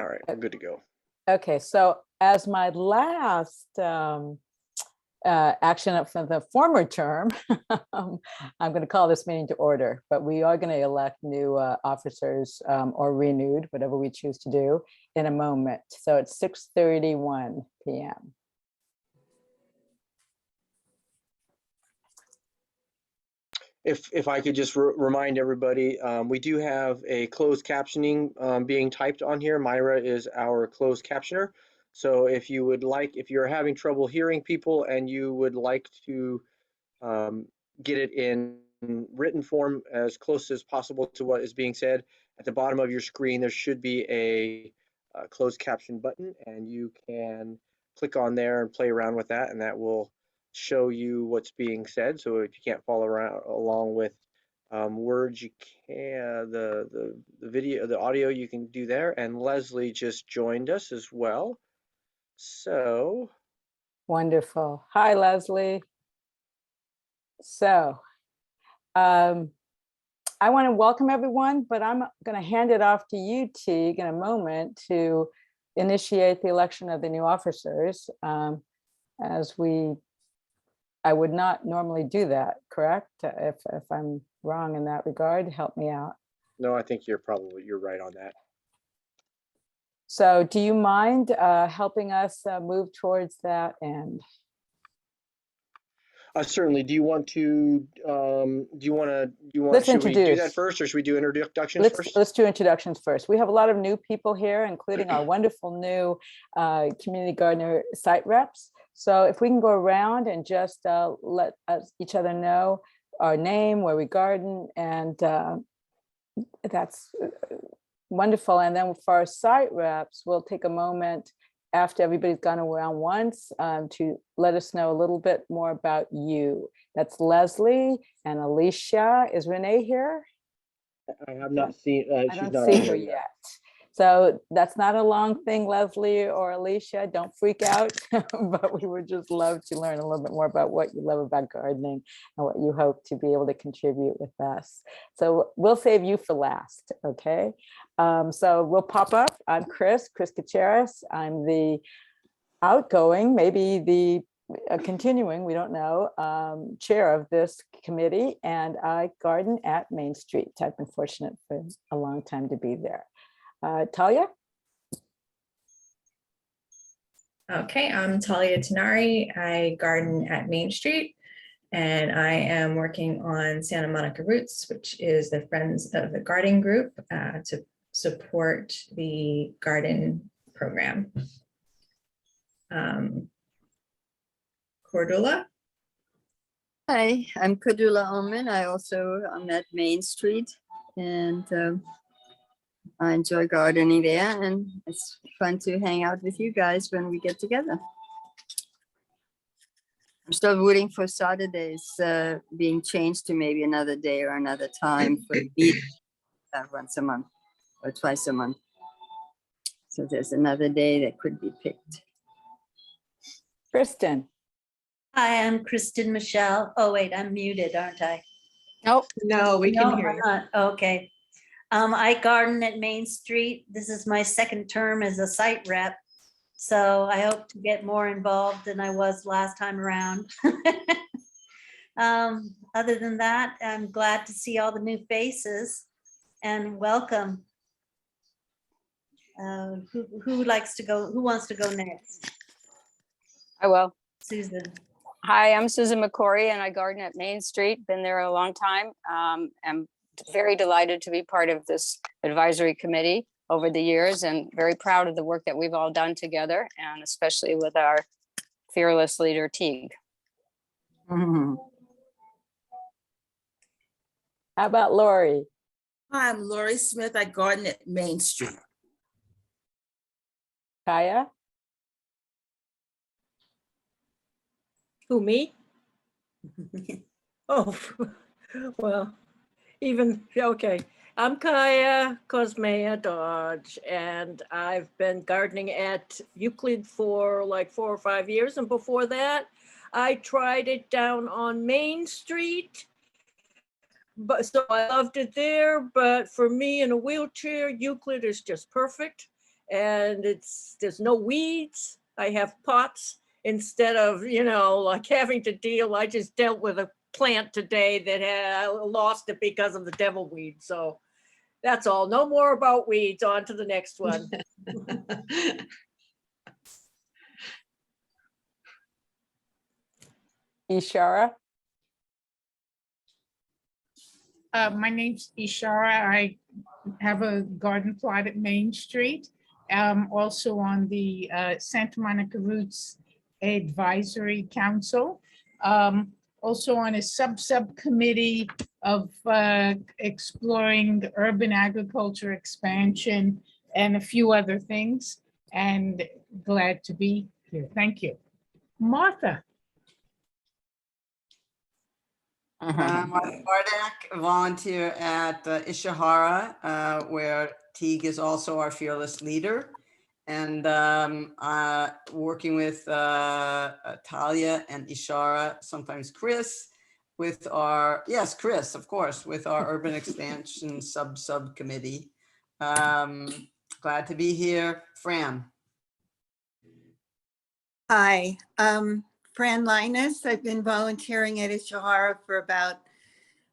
right, we're good to go. Okay, so as my last action up for the former term, I'm going to call this meeting to order, but we are going to elect new officers or renewed, whatever we choose to do, in a moment. So it's 6:31 p.m. If I could just remind everybody, we do have a closed captioning being typed on here. Myra is our closed captioner. So if you're having trouble hearing people and you would like to get it in written form as close as possible to what is being said, at the bottom of your screen, there should be a closed caption button, and you can click on there and play around with that, and that will show you what's being said. So if you can't follow along with words, you can the video, the audio, you can do there. And Leslie just joined us as well. So Wonderful. Hi, Leslie. So I want to welcome everyone, but I'm going to hand it off to you, Teague, in a moment to initiate the election of the new officers. I would not normally do that, correct? If I'm wrong in that regard, help me out. No, I think you're right on that. So do you mind helping us move towards that end? Certainly. Do you want to Let's should we do introduce. that first, or should we do introductions first? Let's do introductions first. We have a lot of new people here, including our wonderful new community gardener site reps. So if we can go around and just let each other know our name, where we garden, and that's wonderful. And then for our site reps, we'll take a moment after everybody's gone around once to let us know a little bit more about you. That's Leslie and Alicia. Is Renee here? I have not seen, I don't see her yet. So that's not a long thing, Leslie or Alicia, don't freak out, but we would just love to learn a little bit more about what you love about gardening and what you hope to be able to contribute with us. So we'll save you for last, okay? So we'll pop up. I'm Chris Kacharis. I'm the outgoing, maybe the continuing, we don't know, chair of this committee, and I garden at Main Street. I've been fortunate for a long time to be there. Talia? Okay, I'm Talia Tenari. I garden at Main Street, and I am working on Santa Monica Roots, which is the Friends of the Garden group to support the garden program. Cordula? Hi, I'm Cordula Ullman. I'm at Main Street, and I enjoy gardening there, and it's fun to hang out with you guys when we get together. I'm still rooting for Saturdays being changed to maybe another day or another time for the meeting once a month or twice a month. So there's another day that could be picked. Kristen. Hi, I'm Kristen Michelle. Oh, wait, I'm muted, aren't I? Nope. No, we can hear you. Okay. I garden at Main Street. This is my second term as a site rep. So I hope to get more involved than I was last time around. Other than that, I'm glad to see all the new faces and welcome. Who likes to go? Who wants to go next? I will. Susan. Hi, I'm Susan McCory, and I garden at Main Street. Been there a long time. I'm very delighted to be part of this advisory committee over the years, and very proud of the work that we've all done together, and especially with our fearless leader, Teague. Mm-hmm. How about Lori? Hi, I'm Lori Smith. I garden at Main Street. Kaya? Who, me? Oh, well, okay. I'm Kaya Cosmea Dodge, and I've been gardening at Euclid for like 4 or 5 years. And before that, I tried it down on Main Street. But so I loved it there. But for me in a wheelchair, Euclid is just perfect. and there's no weeds. I have pots instead of, like having to deal. I just dealt with a plant today that had lost it because of the devil weed. So that's all. No more about weeds. On to the next one. Ishara? My name's Ishara. I have a garden plot at Main Street. Also on the Santa Monica Roots Advisory Council. Also on a subcommittee of exploring urban agriculture expansion and a few other things. And glad to be here. Thank you. Martha. Uh-huh. Martha Bardak, volunteer at Ishihara, where Teague is also our fearless leader. And working with Talia and Ishara, sometimes Chris, with our, yes, Chris, of course, with our urban expansion subcommittee. Glad to be here. Fran. Hi, Fran Linus. I've been volunteering at Ishihara for about,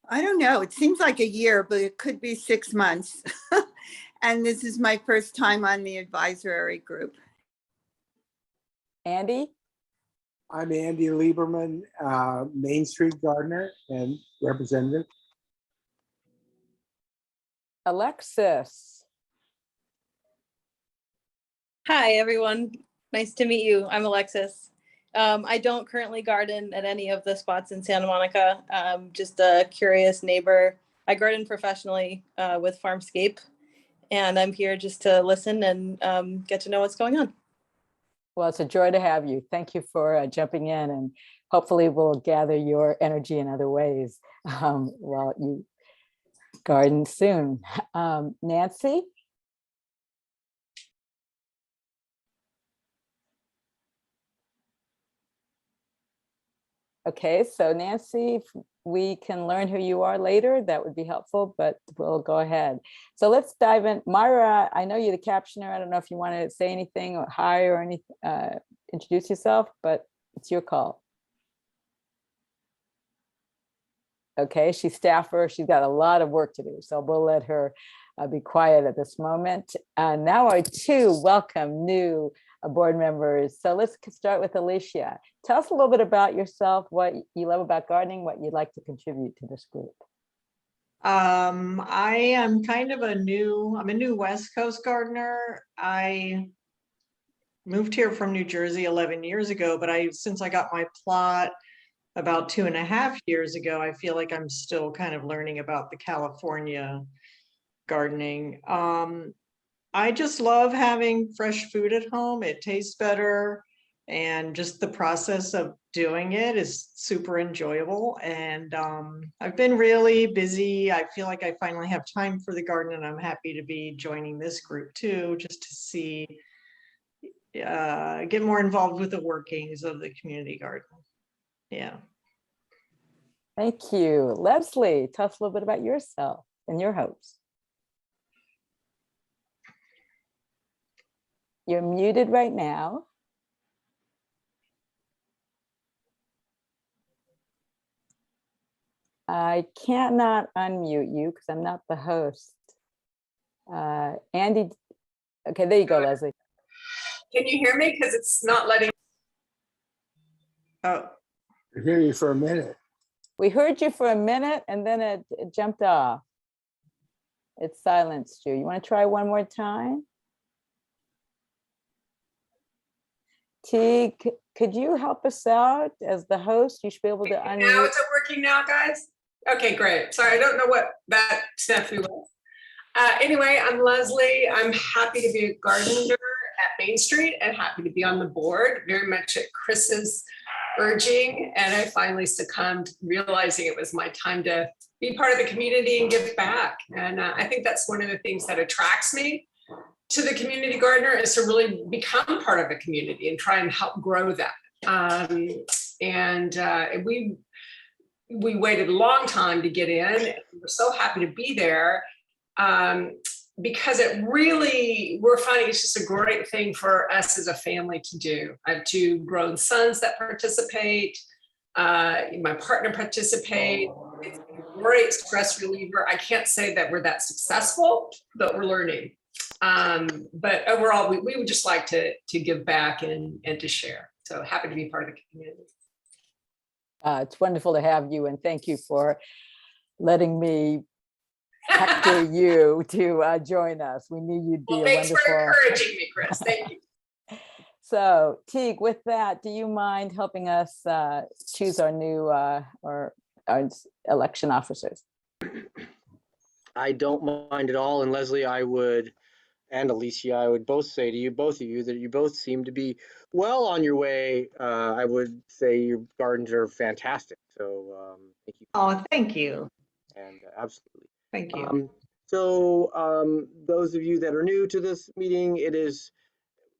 I don't know, it seems like a year, but it could be 6 months. And this is my first time on the advisory group. Andy? I'm Andy Lieberman, Main Street gardener and representative. Alexis? Hi, everyone. Nice to meet you. I'm Alexis. I don't currently garden at any of the spots in Santa Monica. Just a curious neighbor. I garden professionally with Farmscape, and I'm here just to listen and get to know what's going on. Well, it's a joy to have you. Thank you for jumping in, and hopefully we'll gather your energy in other ways while you garden soon. Nancy? Okay, so Nancy, if we can learn who you are later, that would be helpful, but we'll go ahead. So let's dive in. Myra, I know you're the captioner. I don't know if you want to say anything or hi or anything, introduce yourself, but it's your call. Okay, she's staffer. She's got a lot of work to do, so we'll let her be quiet at this moment. Now our two welcome new board members. So let's start with Alicia. Tell us a little bit about yourself, what you love about gardening, what you'd like to contribute to this group. I am kind of I'm a new West Coast gardener. I moved here from New Jersey 11 years ago, but since I got my plot about 2.5 years ago, I feel like I'm still kind of learning about the California gardening. I just love having fresh food at home. It tastes better, and just the process of doing it is super enjoyable. And I've been really busy. I feel like I finally have time for the garden, and I'm happy to be joining this group too, just to see, get more involved with the workings of the community garden. Yeah. Thank you. Leslie, tell us a little bit about yourself and your hopes. You're muted right now. I cannot unmute you because I'm not the host. Andy, okay, there you go, Leslie. Can you hear me? Because it's not letting. Oh, I hear you for a minute. We heard you for a minute and then it jumped off. It silenced you. You want to try one more time? T, could you help us out as the host? You should be able to unmute. Now is it working now, guys? Okay, great. Sorry, I don't know what that snafu was. Anyway, I'm Leslie. I'm happy to be a gardener at Main Street and happy to be on the board, very much at Chris's urging. And I finally succumbed, realizing it was my time to be part of the community and give back. And I think that's one of the things that attracts me to the community gardener, is to really become part of a community and try and help grow that. We waited a long time to get in. We're so happy to be there. because it really, we're finding it's just a great thing for us as a family to do. I have 2 grown sons that participate. My partner participates. It's a great stress reliever. I can't say that we're that successful, but we're learning. But overall, we would just like to give back and to share. So happy to be part of the community. It's wonderful to have you, and thank you for letting me hector you to join us. We knew you'd be Well, a thanks for wonderful. encouraging me, Chris. Thank you. So Teague, with that, do you mind helping us choose our new or our election officers? I don't mind at all. And Leslie, I would, and Alicia, I would both say to you, both of you, that you both seem to be well on your way. I would say your gardens are fantastic. So thank you. Oh, thank you. And absolutely. Thank you. Those of you that are new to this meeting, it is,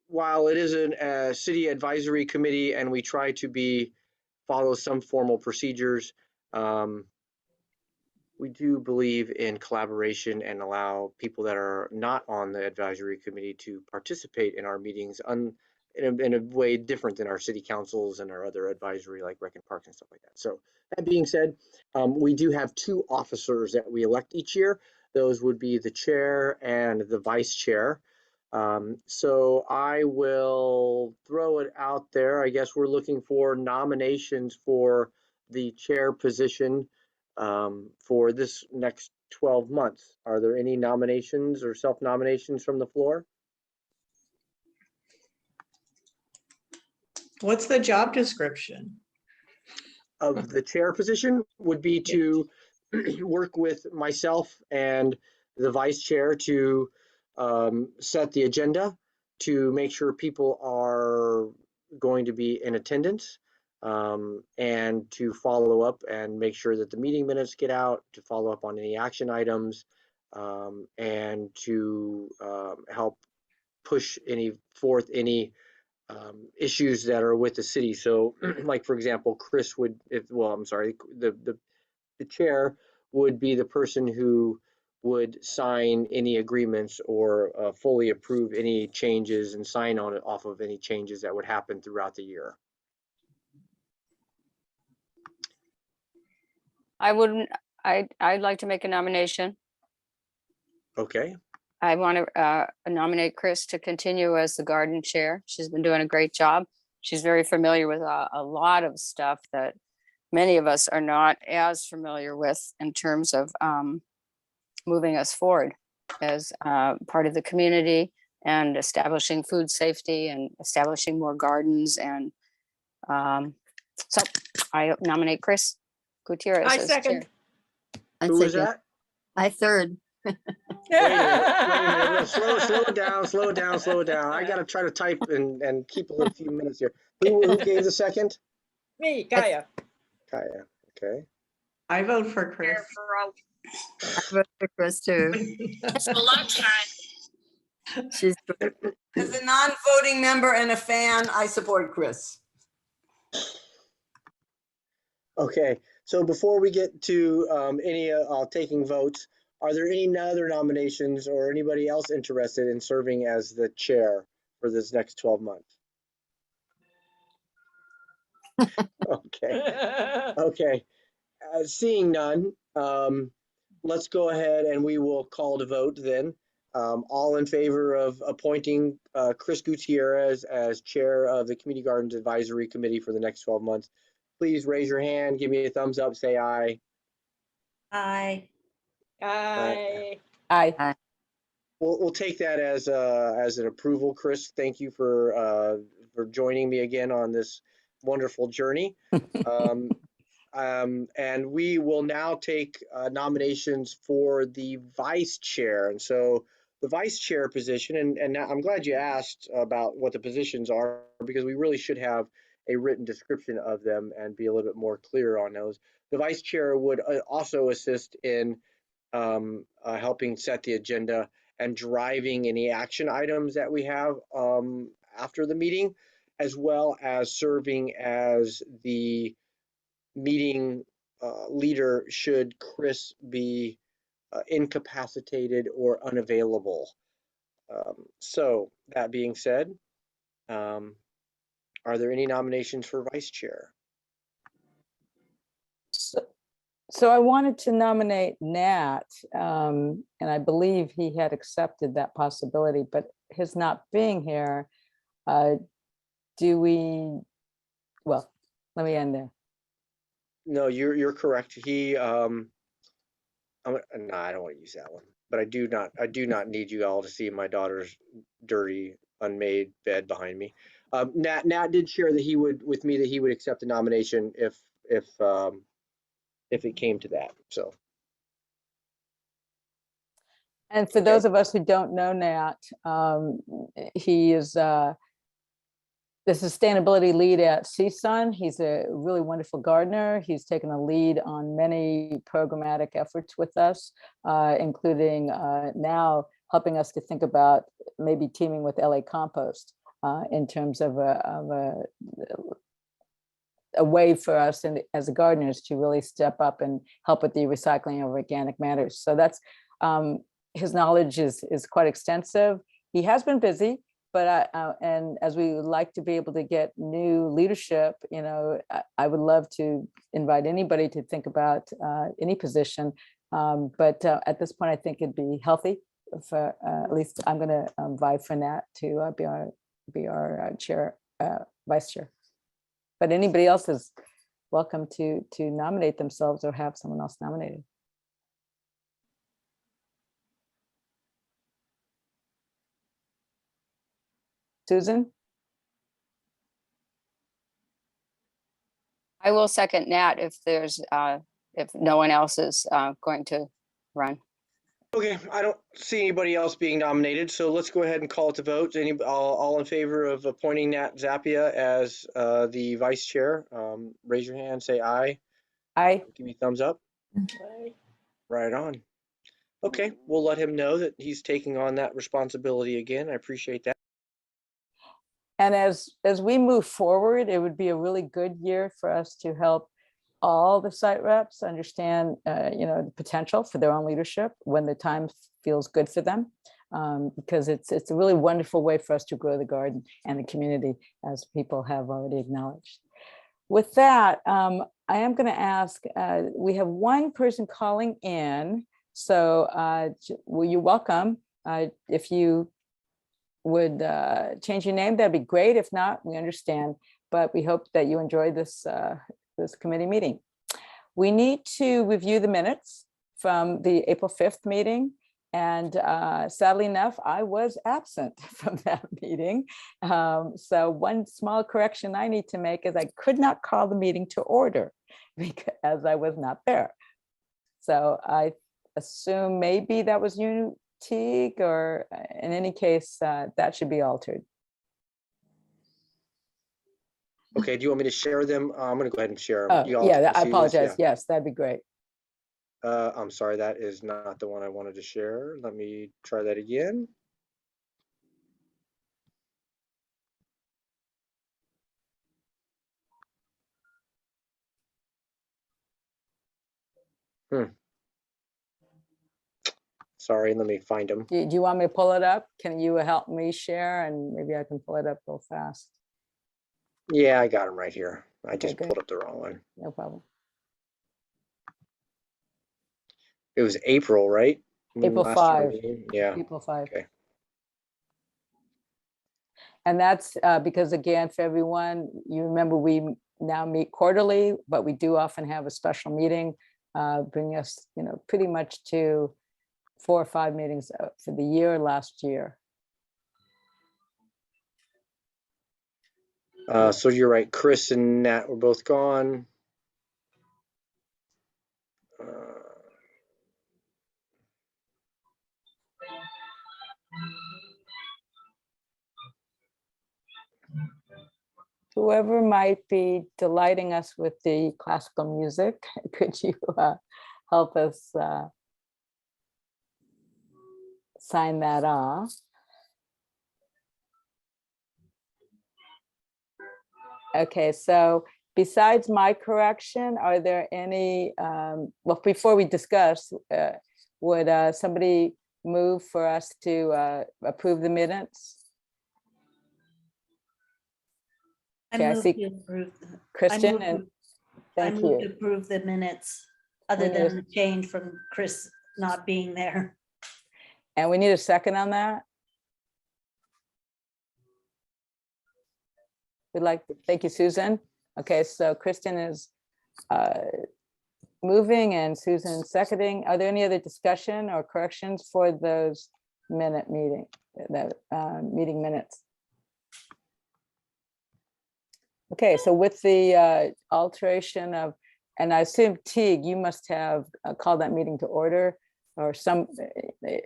while it is a city advisory committee and we try to follow some formal procedures, we do believe in collaboration and allow people that are not on the advisory committee to participate in our meetings in a way different than our city councils and our other advisory like Rec and Parks and stuff like that. So that being said, we do have 2 officers that we elect each year. Those would be the chair and the vice chair. So I will throw it out there. I guess we're looking for nominations for the chair position for this next 12 months. Are there any nominations or self-nominations from the floor? What's the job description? Of the chair position would be to work with myself and the vice chair to set the agenda, to make sure people are going to be in attendance, and to follow up and make sure that the meeting minutes get out, to follow up on any action items, and to help push any issues that are with the city. So like, for example, Chris would, the chair would be the person who would sign any agreements or fully approve any changes and sign on it off of any changes that would happen throughout the year. I'd like to make a nomination. Okay. I want to nominate Chris to continue as the garden chair. She's been doing a great job. She's very familiar with a lot of stuff that many of us are not as familiar with in terms of moving us forward as part of the community and establishing food safety and establishing more gardens. And so I nominate Chris Gutierrez. I as second. chair. Who was that? I third. Wait a minute. Slow it down. I gotta try to type and keep a few minutes here. Who gave the second? Me, Kaya. Kaya, okay. I vote for Chris. I vote for Chris too. It's a long time. She's As a non-voting member and a fan, I support Chris. Okay, so before we get to any taking votes, are there any other nominations or anybody else interested in serving as the chair for this next 12 months? Okay. Seeing none, let's go ahead and we will call to vote then. All in favor of appointing Chris Gutierrez as chair of the Community Gardens Advisory Committee for the next 12 months, please raise your hand, give me a thumbs up, say aye. Aye. Aye. Aye. We'll take that as an approval, Chris. Thank you for joining me again on this wonderful journey. And we will now take nominations for the vice chair. And so the vice chair position, and I'm glad you asked about what the positions are, because we really should have a written description of them and be a little bit more clear on those. The vice chair would also assist in helping set the agenda and driving any action items that we have after the meeting, as well as serving as the meeting leader should Chris be incapacitated or unavailable. So that being said, are there any nominations for vice chair? So I wanted to nominate Nat, and I believe he had accepted that possibility, but his not being here, do we, well, let me end there. No, you're correct. He, no, I don't want to use that one, but I do not need you all to see my daughter's dirty, unmade bed behind me. Nat did share that he would, with me, that he would accept the nomination if it came to that, so. And for those of us who don't know Nat, he is the sustainability lead at CSUN. He's a really wonderful gardener. He's taken a lead on many programmatic efforts with us, including now helping us to think about maybe teaming with LA Compost in terms of a way for us as gardeners to really step up and help with the recycling of organic matters. So that's his knowledge is quite extensive. He has been busy, but and as we would like to be able to get new leadership, you know, I would love to invite anybody to think about any position. But at this point, I think it'd be healthy for at least I'm going to vie for Nat to be our chair, vice chair. But anybody else is welcome to nominate themselves or have someone else nominated. Susan? I will second Nat if there's, if no one else is going to run. Okay, I don't see anybody else being nominated, so let's go ahead and call it to vote. All in favor of appointing Nat Zappia as the vice chair, raise your hand, say aye. Aye. Give me a thumbs up. Right on. Okay, we'll let him know that he's taking on that responsibility again. I appreciate that. And as we move forward, it would be a really good year for us to help all the site reps understand, you know, the potential for their own leadership when the time feels good for them, because it's a really wonderful way for us to grow the garden and the community, as people have already acknowledged. With that, I am going to ask, we have one person calling in, so will you welcome? If you would change your name, that'd be great. If not, we understand, but we hope that you enjoy this this committee meeting. We need to review the minutes from the April 5th meeting. And sadly enough, I was absent from that meeting. So one small correction I need to make is I could not call the meeting to order because I was not there. So I assume maybe that was you, Teague, or in any case, that should be altered. Okay, do you want me to share them? I'm going to go ahead and share them. Oh, yeah, I apologize. Yes, that'd be great. I'm sorry, that is not the one I wanted to share. Let me try that again. Sorry, let me find them. Do you want me to pull it up? Can you help me share and maybe I can pull it up real fast? Yeah, I got them right here. I Okay, just good. pulled up the wrong one. No problem. It was April, right? April Last 5. meeting? Yeah. April 5. Okay. And that's because, again, for everyone, you remember we now meet quarterly, but we do often have a special meeting, bringing us, you know, pretty much to 4 or 5 meetings for the year last year. So you're right. Chris and Nat were both gone. Whoever might be delighting us with the classical music, could you help us sign that off? Okay, so besides my correction, are there any, well, before we discuss, Would somebody move for us to approve the minutes? Okay, I move see to approve the- I Kristen, move and to- I thank move to you. approve the minutes, other We need a- than the change from Chris not being there. And we need a second on that. We'd like, thank you, Susan. Okay, so Kristen is moving and Susan seconding. Are there any other discussion or corrections for those meeting minutes? Okay, so with the alteration of, and I assume Teague, you must have called that meeting to order or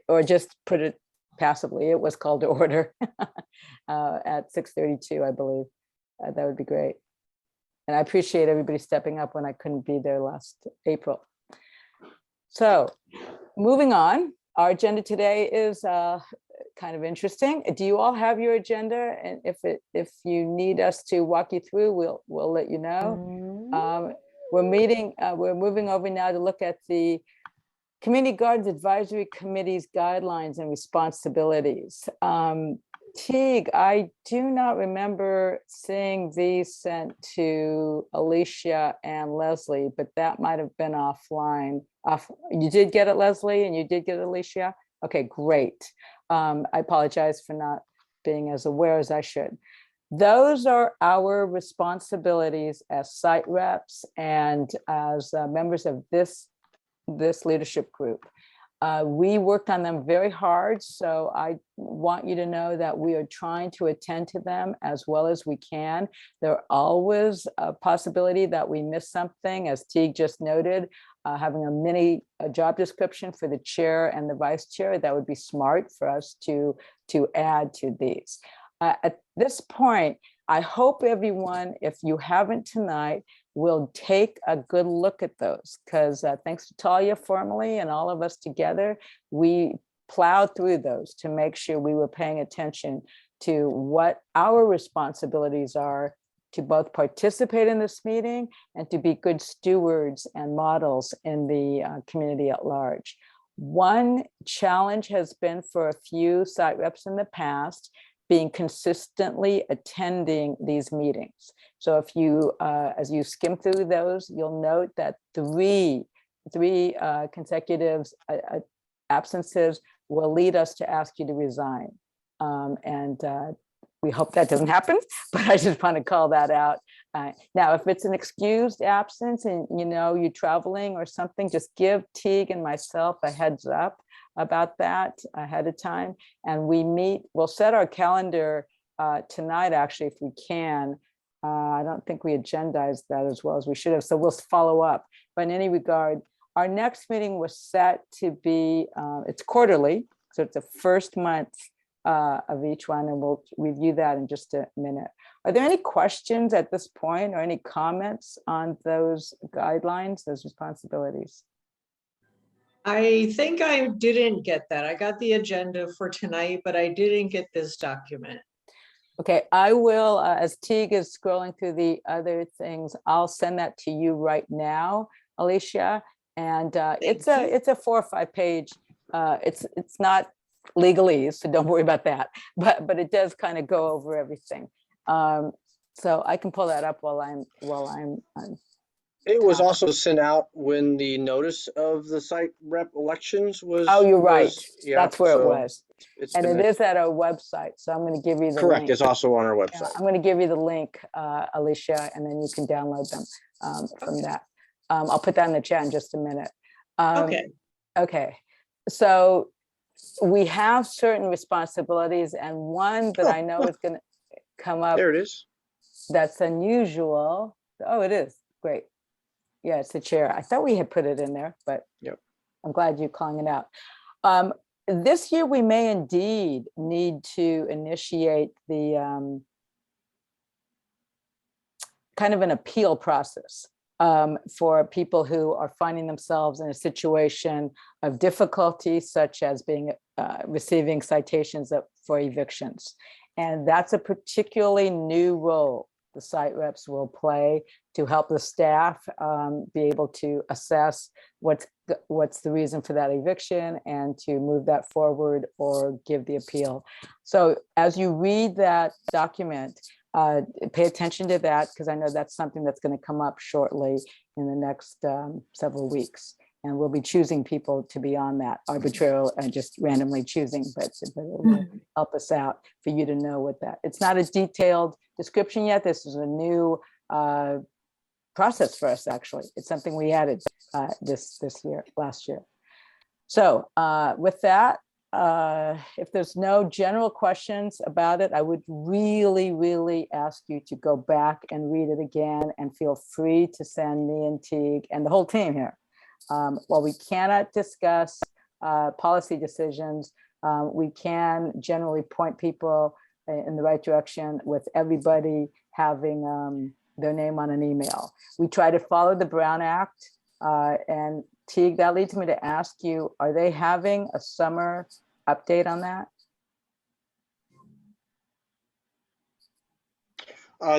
or just put it passively. It was called to order at 6:32, I believe. That would be great. And I appreciate everybody stepping up when I couldn't be there last April. So moving on, our agenda today is kind of interesting. Do you all have your agenda? And if you need us to walk you through, we'll let you know. We're moving over now to look at the Community Gardens Advisory Committee's guidelines and responsibilities. Teague, I do not remember seeing these sent to Alicia and Leslie, but that might have been offline. You did get it, Leslie, and you did get it, Alicia? Okay, great. I apologize for not being as aware as I should. Those are our responsibilities as site reps and as members of this leadership group. We worked on them very hard, so I want you to know that we are trying to attend to them as well as we can. There's always a possibility that we miss something, as Teague just noted, having a mini job description for the chair and the vice chair, that would be smart for us to add to these. At this point, I hope everyone, if you haven't tonight, will take a good look at those, because thanks to Talia formally and all of us together, we plowed through those to make sure we were paying attention to what our responsibilities are to both participate in this meeting and to be good stewards and models in the community at large. One challenge has been for a few site reps in the past being consistently attending these meetings. So if you, as you skim through those, you'll note that three consecutive absences will lead us to ask you to resign. We hope that doesn't happen, but I just want to call that out. Now, if it's an excused absence and you're traveling or something, just give Teague and myself a heads up about that ahead of time. And we'll set our calendar tonight, actually, if we can. I don't think we agendized that as well as we should have, so we'll follow up. But in any regard, our next meeting was set to be, it's quarterly, so it's the first month of each one, and we'll review that in just a minute. Are there any questions at this point or any comments on those guidelines, those responsibilities? I think I didn't get that. I got the agenda for tonight, but I didn't get this document. Okay, I will, as Teague is scrolling through the other things, I'll send that to you right now, Alicia. And it's a 4 or 5 page, it's not legalese, so don't worry about that. But it does kind of go over everything. So I can pull that up while I'm It was also sent out when the notice of the site rep elections was. Oh, you're right. Yeah, that's where it so was. And it is at our website. So I'm going to give you the correct. link. It's also on our Yeah, website. I'm going to give you the link, Alicia, and then you can download them from that. I'll put that in the chat in just a minute. Okay. So we have certain responsibilities, and one that I know is going to come up. There it is. That's unusual. Oh, it is. Great. Yeah, it's the chair. I thought we had put it in there, but yep. I'm glad you're calling it out. This year, we may indeed need to initiate the kind of an appeal process for people who are finding themselves in a situation of difficulty, such as being receiving citations for evictions. And that's a particularly new role the site reps will play to help the staff be able to assess what's the reason for that eviction and to move that forward or give the appeal. So as you read that document, pay attention to that, because I know that's something that's going to come up shortly in the next several weeks. And we'll be choosing people to be on that arbitrarily and just randomly choosing, but it will help us out for you to know what that. It's not a detailed description yet. This is a new process for us, actually. It's something we added last year. So with that, if there's no general questions about it, I would really ask you to go back and read it again, and feel free to send me and Teague and the whole team here. While we cannot discuss policy decisions, we can generally point people in the right direction with everybody having their name on an email. We try to follow the Brown Act, and Teague, that leads me to ask you, are they having a summer update on that?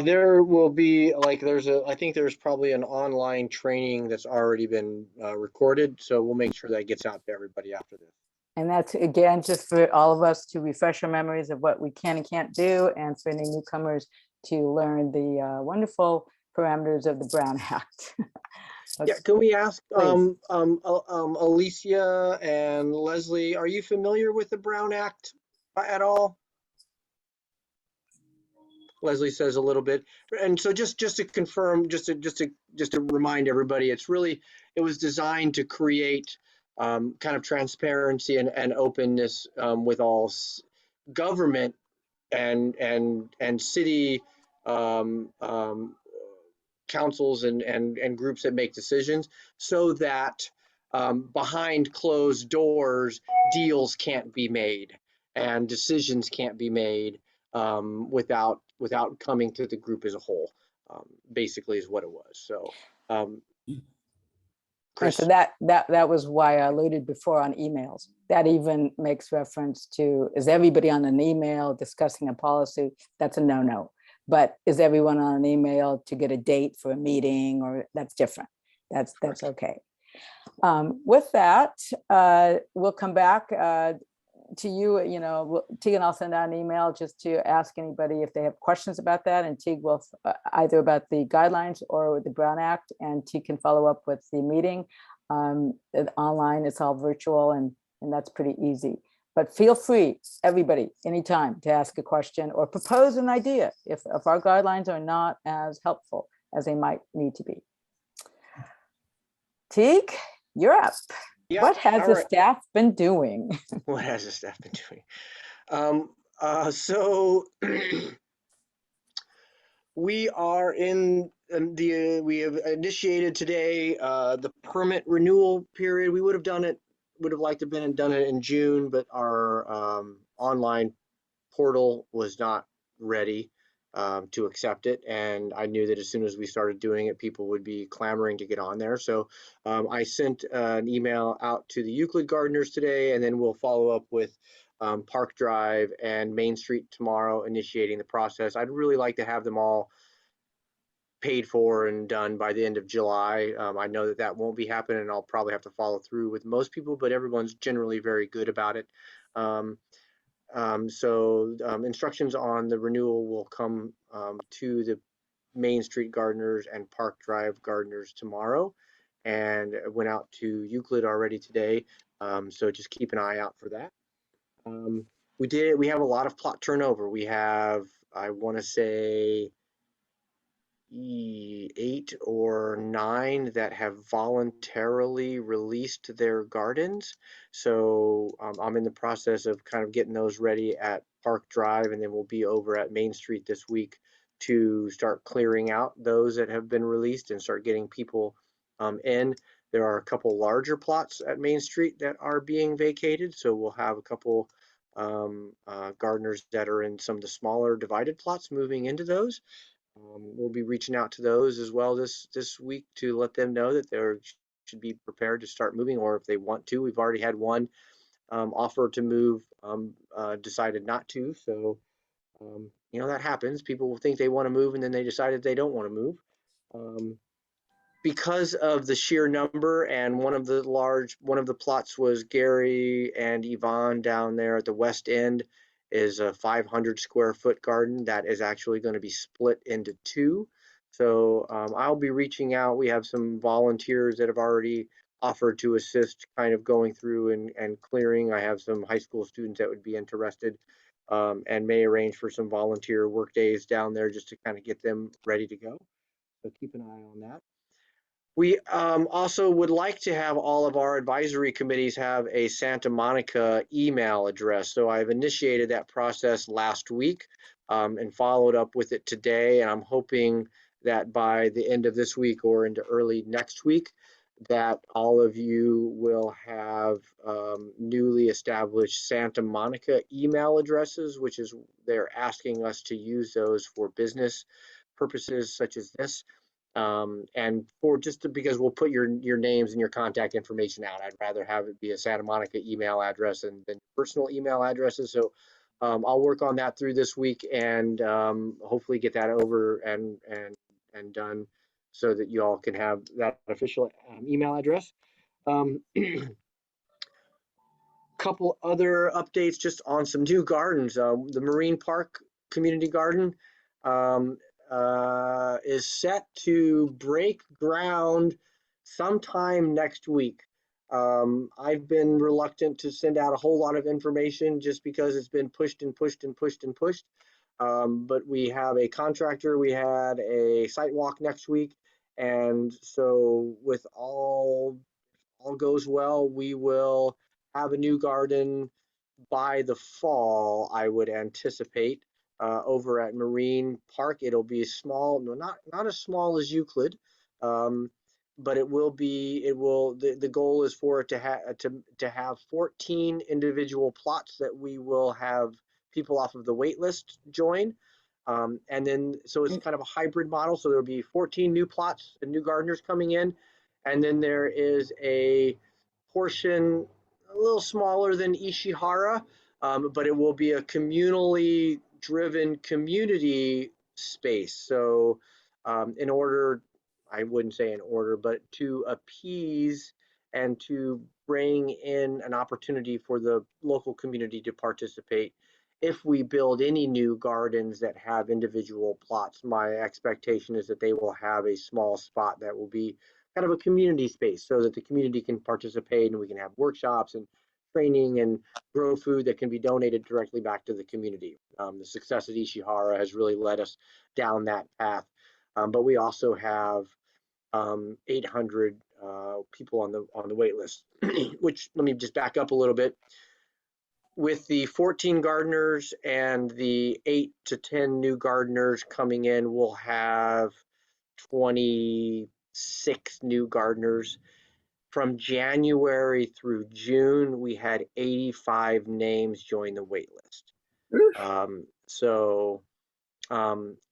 There will be, like, I think there's probably an online training that's already been recorded. So we'll make sure that gets out to everybody after this. And that's, again, just for all of us to refresh our memories of what we can and can't do, and for any newcomers to learn the wonderful parameters of the Brown Act. Yeah, can we ask Alicia and Leslie, are you familiar with the Brown Act at all? Leslie says a little bit. And so just to confirm, just to remind everybody, it was designed to create kind of transparency and openness with all government and city councils and groups that make decisions, so that behind closed doors, deals can't be made and decisions can't be made without coming to the group as a whole, basically is what it was. So Chris. And so that was why I alluded before on emails. That even makes reference to, is everybody on an email discussing a policy? That's a no-no. But is everyone on an email to get a date for a meeting, or that's different? That's okay. With that, we'll come back to you. Teague and I'll send out an email just to ask anybody if they have questions about that, and Teague will either about the guidelines or the Brown Act, and Teague can follow up with the meeting. Online, it's all virtual, and that's pretty easy. But feel free, everybody, anytime, to ask a question or propose an idea if our guidelines are not as helpful as they might need to be. Teague, you're up. Yeah, what has the staff been doing? What has the staff been doing? So we are in we have initiated today the permit renewal period. We would have liked to have done it in June, but our online portal was not ready to accept it. And I knew that as soon as we started doing it, people would be clamoring to get on there. So I sent an email out to the Euclid gardeners today, and then we'll follow up with Park Drive and Main Street tomorrow, initiating the process. I'd really like to have them all paid for and done by the end of July. I know that won't be happening, and I'll probably have to follow through with most people, but everyone's generally very good about it. So instructions on the renewal will come to the Main Street gardeners and Park Drive gardeners tomorrow, and it went out to Euclid already today. So just keep an eye out for that. We have a lot of plot turnover. We have, I want to say, 8 or 9 that have voluntarily released their gardens. So I'm in the process of kind of getting those ready at Park Drive, and then we'll be over at Main Street this week to start clearing out those that have been released and start getting people in. There are a couple larger plots at Main Street that are being vacated, so we'll have a couple gardeners that are in some of the smaller divided plots moving into those. We'll be reaching out to those as well this week to let them know that they should be prepared to start moving, or if they want to. We've already had one offer to move, decided not to. So You know, that happens. People will think they want to move and then they decide that they don't want to move. Because of the sheer number, and one of the plots was Gary and Yvonne down there at the west end, is a 500 square foot garden that is actually going to be split into two. So I'll be reaching out. We have some volunteers that have already offered to assist kind of going through and clearing. I have some high school students that would be interested, and may arrange for some volunteer work days down there just to kind of get them ready to go. So keep an eye on that. We also would like to have all of our advisory committees have a Santa Monica email address. So I've initiated that process last week and followed up with it today. And I'm hoping that by the end of this week or into early next week, that all of you will have newly established Santa Monica email addresses, which is they're asking us to use those for business purposes such as this. And for because we'll put your names and your contact information out. I'd rather have it be a Santa Monica email address than personal email addresses. So I'll work on that through this week and hopefully get that over and done so that you all can have that official email address. Couple other updates just on some new gardens. The Marine Park Community Garden is set to break ground sometime next week. I've been reluctant to send out a whole lot of information just because it's been pushed and pushed and pushed and pushed. But we have a contractor, we had a site walk next week. And so with all goes well, we will have a new garden by the fall, I would anticipate. Over at Marine Park, it'll be small, no, not as small as Euclid, but it will be. The goal is for it to have 14 individual plots that we will have people off of the wait list join, and then so it's kind of a hybrid model. So there'll be 14 new plots and new gardeners coming in, and then there is a portion a little smaller than Ishihara, but it will be a communally driven community space. So in order, I wouldn't say in order, but to appease and to bring in an opportunity for the local community to participate. If we build any new gardens that have individual plots, my expectation is that they will have a small spot that will be kind of a community space so that the community can participate and we can have workshops and training and grow food that can be donated directly back to the community. The success at Ishihara has really led us down that path. But we also have 800 people on the wait list, which let me just back up a little bit. With the 14 gardeners and the 8 to 10 new gardeners coming in, we'll have 26 new gardeners. From January through June, we had 85 names join the wait list.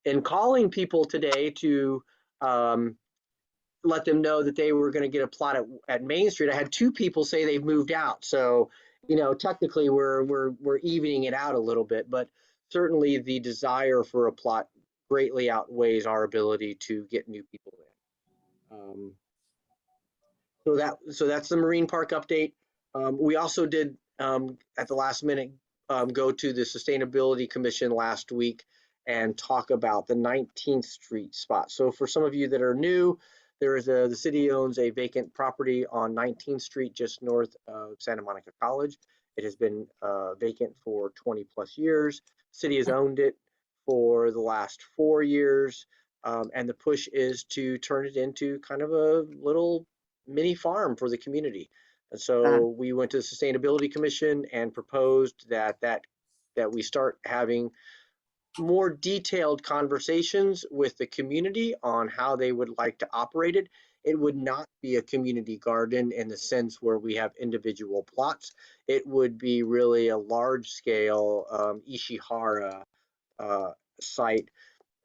In calling people today to let them know that they were going to get a plot at Main Street, I had 2 people say they've moved out. So, you know, technically we're evening it out a little bit, but certainly the desire for a plot greatly outweighs our ability to get new people in. So that's the Marine Park update. We also did at the last minute go to the Sustainability Commission last week and talk about the 19th Street spot. So for some of you that are new, the city owns a vacant property on 19th Street just north of Santa Monica College. It has been vacant for 20 plus years. The city has owned it for the last 4 years. And the push is to turn it into kind of a little mini farm for the community. And so we went to the Sustainability Commission and proposed that we start having more detailed conversations with the community on how they would like to operate it. It would not be a community garden in the sense where we have individual plots. It would be really a large scale Ishihara site.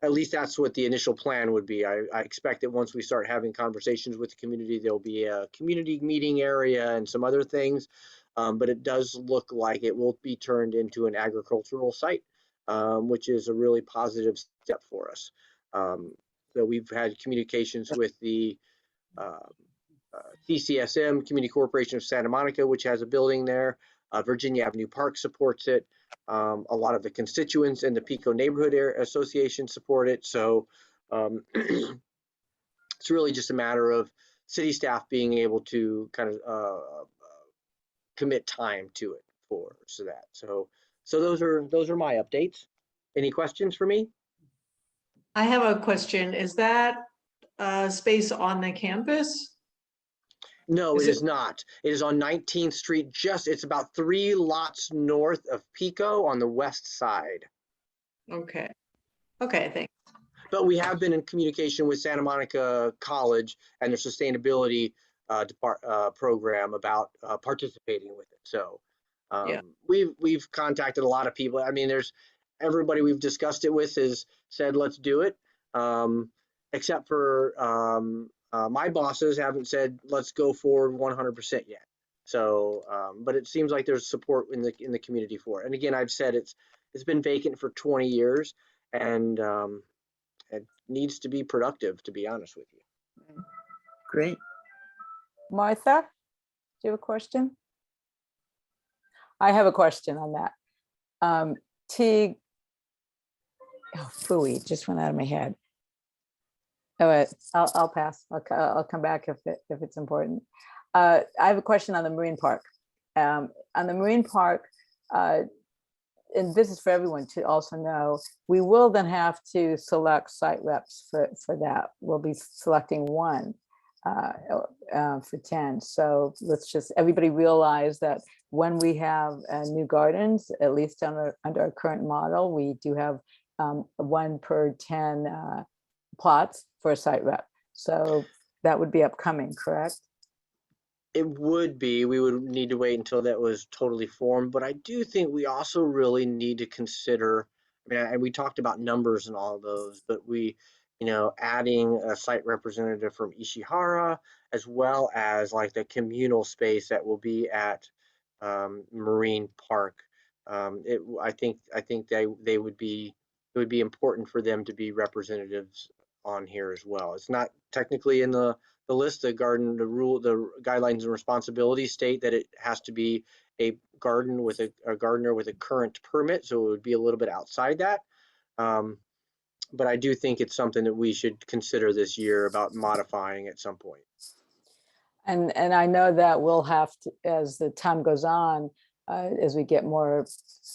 At least that's what the initial plan would be. I expect that once we start having conversations with the community, there'll be a community meeting area and some other things. But it does look like it will be turned into an agricultural site. which is a really positive step for us. So we've had communications with the CCSM, Community Corporation of Santa Monica, which has a building there. Virginia Avenue Park supports it. A lot of the constituents in the Pico Neighborhood Association support it. So it's really just a matter of city staff being able to kind of commit time to it so that. So those are my updates. Any questions for me? I have a question. Is that space on the campus? No, it is not. It is on 19th Street. It's about 3 lots north of Pico on the west side. Okay. Okay, thanks. But we have been in communication with Santa Monica College and their sustainability program about participating with it. So Yeah. we've contacted a lot of people. I mean, there's everybody we've discussed it with has said, let's do it. Except for my bosses haven't said, let's go forward 100% yet. So, but it seems like there's support in the community for it. And again, I've said it's been vacant for 20 years and it needs to be productive, to be honest with you. Great. Martha, do you have a question? I have a question on that. Teague, oh, phooey, just went out of my head. All right, I'll pass. I'll come back if it's important. I have a question on the Marine Park. On the Marine Park, and this is for everyone to also know, we will then have to select site reps for that. We'll be selecting one for 10. So let's just, everybody realize that when we have new gardens, at least under our current model, we do have 1 per 10 plots for a site rep. So that would be upcoming, correct? It would be. We would need to wait until that was totally formed. But I do think we also really need to consider, I mean, and we talked about numbers and all of those, but we, adding a site representative from Ishihara, as well as like the communal space that will be at Marine Park. I think they would be, it would be important for them to be representatives on here as well. It's not technically in the list. The guidelines and responsibilities state that it has to be a garden with a gardener with a current permit, so it would be a little bit outside that. But I do think it's something that we should consider this year about modifying at some point. And I know that we'll have to, as the time goes on, as we get more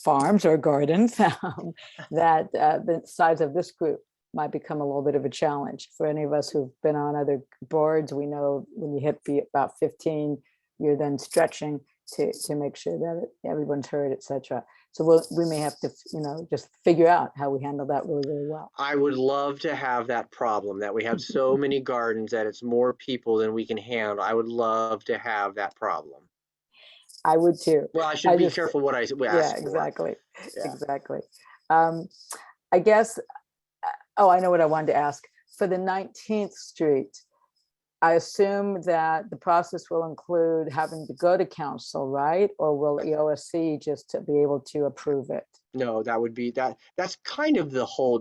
farms or gardens, that the size of this group might become a little bit of a challenge for any of us who've been on other boards. We know when you hit about 15, you're then stretching to make sure that everyone's heard, etc. So we may have to, just figure out how we handle that really, really well. I would love to have that problem that we have so many gardens that it's more people than we can handle. I would love to have that problem. I would too. Well, I should be careful what I ask for. Yeah, exactly. Yeah. Exactly. I guess, I know what I wanted to ask. For the 19th Street, I assume that the process will include having to go to council, right? Or will EOSC just to be able to approve it? No, that would be that's kind of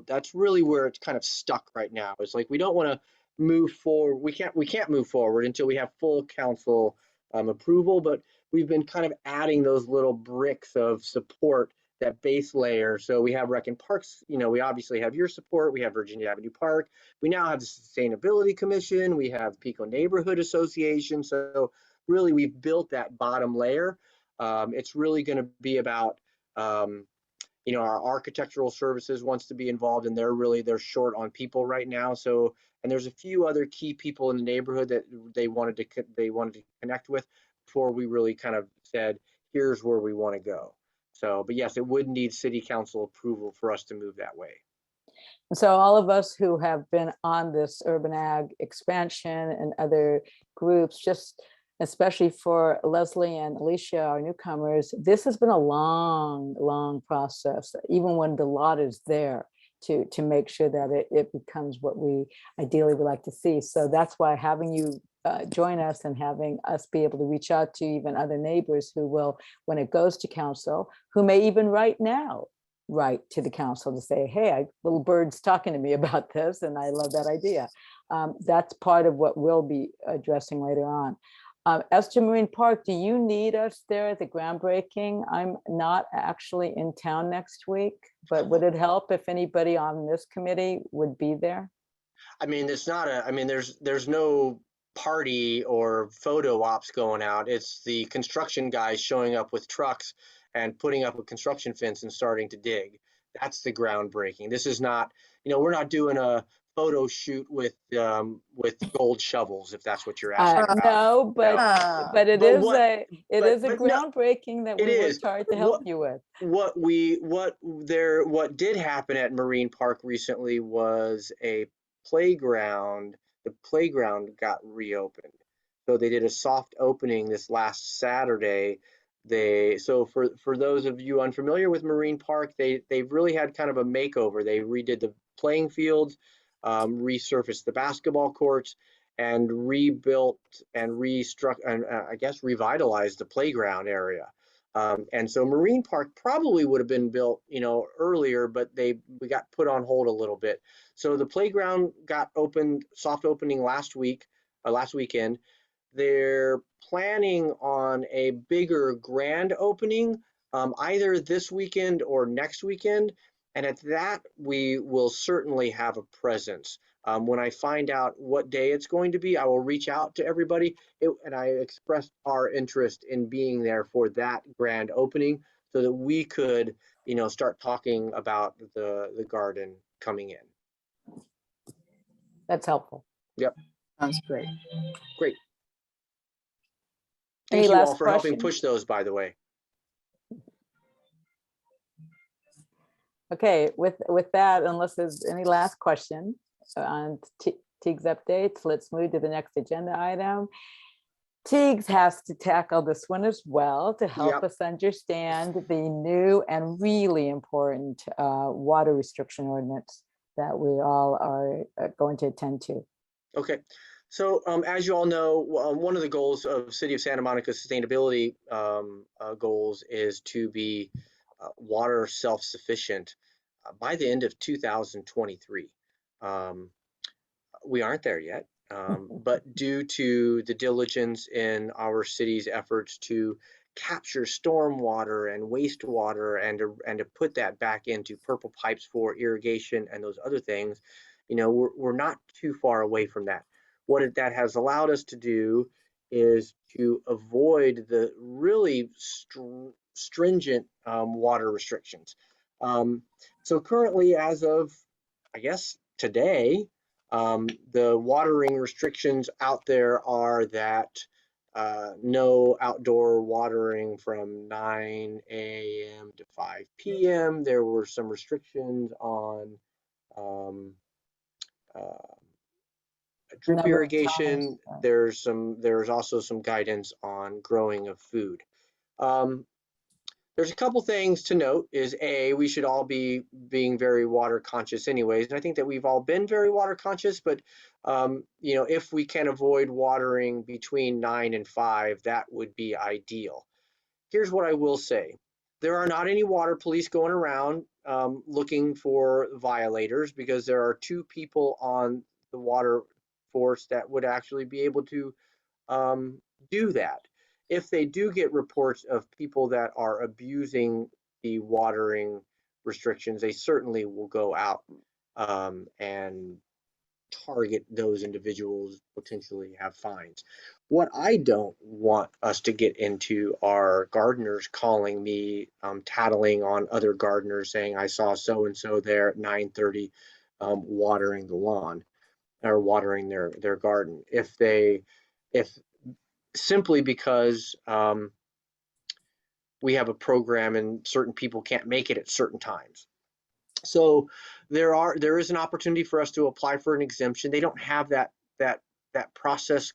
that's really where it's kind of stuck right now. It's like we don't want to move forward. We can't move forward until we have full council approval, but we've been kind of adding those little bricks of support, that base layer. So we have Rec and Parks, we obviously have your support. We have Virginia Avenue Park. We now have the Sustainability Commission. We have Pico Neighborhood Association. So really we've built that bottom layer. It's really going to be about, our architectural services wants to be involved, and they're short on people right now. So, and there's a few other key people in the neighborhood that they wanted to connect with before we really kind of said, here's where we want to go. So, but yes, it would need city council approval for us to move that way. So all of us who have been on this urban ag expansion and other groups, just especially for Leslie and Alicia, our newcomers, this has been a long, long process, even when the lot is there, to make sure that it becomes what we ideally would like to see. So that's why having you join us and having us be able to reach out to even other neighbors who will, when it goes to council, who may even right now write to the council to say, hey, little bird's talking to me about this and I love that idea. That's part of what we'll be addressing later on. As to Marine Park, do you need us there at the groundbreaking? I'm not actually in town next week, but would it help if anybody on this committee would be there? I mean, it's not I mean, there's no party or photo ops going out. It's the construction guys showing up with trucks and putting up a construction fence and starting to dig. That's the groundbreaking. This is not, we're not doing a photo shoot with gold shovels, if that's what you're asking about. No, but it is a groundbreaking that it we is. worked hard to help you with. What did happen at Marine Park recently was a playground. The playground got reopened, so they did a soft opening this last Saturday. So for those of you unfamiliar with Marine Park, they've really had kind of a makeover. They redid the playing fields, resurfaced the basketball courts, and rebuilt and I guess revitalized the playground area. And so Marine Park probably would have been built, earlier, but we got put on hold a little bit. So the playground got opened, soft opening last weekend. They're planning on a bigger grand opening, either this weekend or next weekend. And at that, we will certainly have a presence. When I find out what day it's going to be, I will reach out to everybody. And I expressed our interest in being there for that grand opening so that we could, start talking about the garden coming in. That's helpful. Yep. Sounds great. Great. Any Thank you all last for helping questions? push those, by the way. Okay, with that, unless there's any last question on Teague's updates, let's move to the next agenda item. Teagues has to tackle this one as well to help us understand the new and really important water restriction ordinance that we all are going to attend to. Okay, so as you all know, one of the goals of City of Santa Monica sustainability goals is to be water self-sufficient by the end of 2023. We aren't there yet, but due to the diligence in our city's efforts to capture stormwater and wastewater and to put that back into purple pipes for irrigation and those other things, we're not too far away from that. What that has allowed us to do is to avoid the really stringent water restrictions. So currently, as of, I guess, today, the watering restrictions out there are that no outdoor watering from 9 a.m. to 5 p.m. There were some restrictions on drip irrigation. There's also some guidance on growing of food. There's a couple things to note is we should all be being very water conscious anyways. And I think that we've all been very water conscious, but if we can avoid watering between 9 and 5, that would be ideal. Here's what I will say. There are not any water police going around looking for violators, because there are 2 people on the water force that would actually be able to do that. If they do get reports of people that are abusing the watering restrictions, they certainly will go out and target those individuals, potentially have fines. What I don't want us to get into are gardeners calling me, tattling on other gardeners, saying I saw so-and-so there at 9:30 watering the lawn or watering their garden. If simply because we have a program and certain people can't make it at certain times. So there is an opportunity for us to apply for an exemption. They don't have that process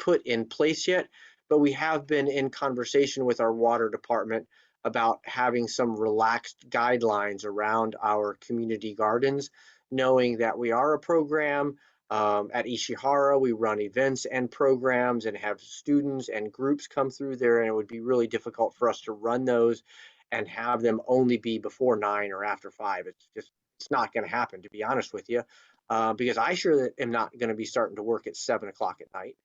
put in place yet, but we have been in conversation with our water department about having some relaxed guidelines around our community gardens, knowing that we are a program. At Ishihara, we run events and programs and have students and groups come through there, and it would be really difficult for us to run those and have them only be before 9 or after 5. It's not going to happen, to be honest with you, because I sure am not going to be starting to work at 7 o'clock at night.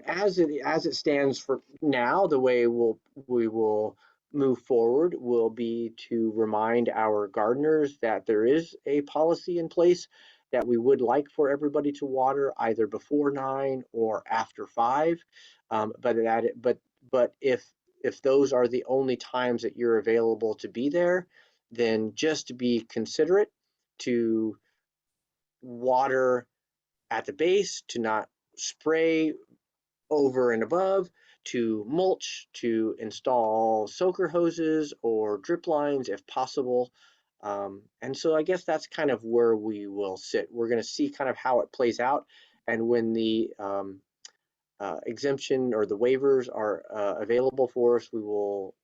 As it stands for now, the way we will move forward will be to remind our gardeners that there is a policy in place that we would like for everybody to water either before 9 or after 5. But if those are the only times that you're available to be there, then just to be considerate to water at the base, to not spray over and above, to mulch, to install soaker hoses or drip lines if possible. And so I guess that's kind of where we will sit. We're going to see kind of how it plays out. And when the exemption or the waivers are available for us, we will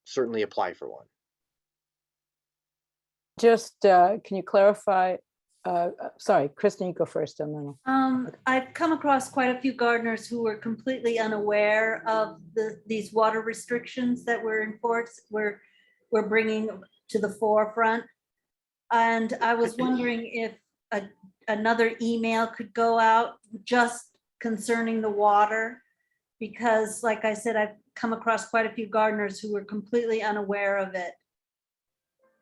certainly apply for one. Just, can you clarify? Sorry, Kristen, you go first. And then I've come across quite a few gardeners who were completely unaware of these water restrictions that were enforced, we're bringing to the forefront. And I was wondering if another email could go out just concerning the water, because like I said, I've come across quite a few gardeners who were completely unaware of it.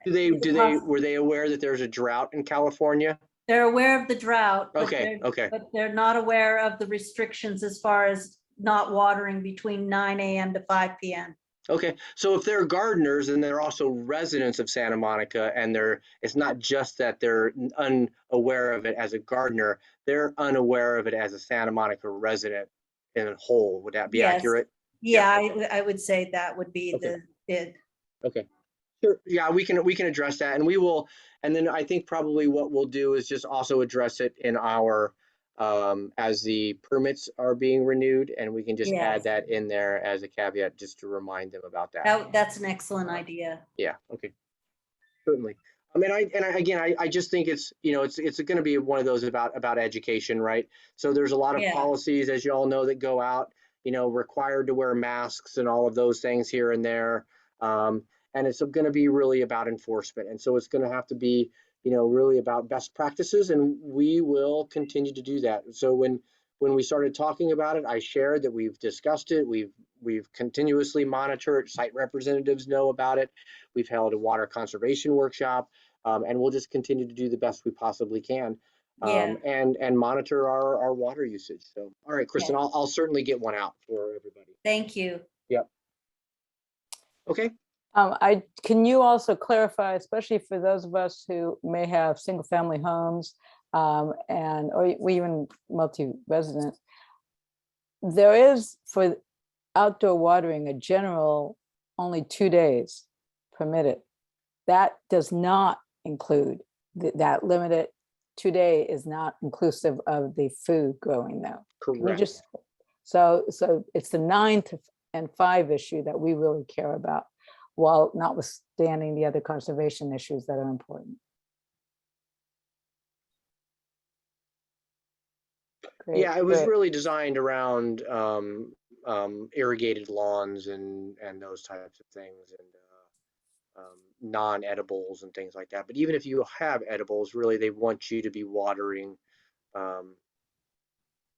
Were they aware that there's a drought in California? They're aware of the drought. Okay. But they're not aware of the restrictions as far as not watering between 9 a.m. to 5 p.m. Okay, so if they're gardeners and they're also residents of Santa Monica, and it's not just that they're unaware of it as a gardener, they're unaware of it as a Santa Monica resident in whole. Would that be accurate? Yeah, I would say that would be it. Okay. Sure. Yeah, we can address that, and we will. And then I think probably what we'll do is just also address it in our as the permits are being renewed, and we can just add that in there as a caveat, just to remind them about that. That's an excellent idea. Yeah. Okay. Certainly. I mean, I just think it's going to be one of those about education, right? So there's a lot of policies, as you all know, that go out, required to wear masks and all of those things here and there. And it's going to be really about enforcement. And so it's going to have to be, really about best practices, and we will continue to do that. So when we started talking about it, I shared that we've discussed it. We've continuously monitored. Site representatives know about it. We've held a water conservation workshop, and we'll just continue to do the best we possibly can, and monitor our water usage. So, all right, Kristen, I'll certainly get one out for everybody. Thank you. Yep. Okay. Can you also clarify, especially for those of us who may have single-family homes or even multi-resident, there is for outdoor watering a general only 2 days permitted. That does not include that limited 2 day is not inclusive of the food growing though. Correct. So it's the 9 and 5 issue that we really care about, while notwithstanding the other conservation issues that are important. Great, yeah, it was really designed around irrigated lawns and those types of things, and non-edibles and things like that. But even if you have edibles, really they want you to be watering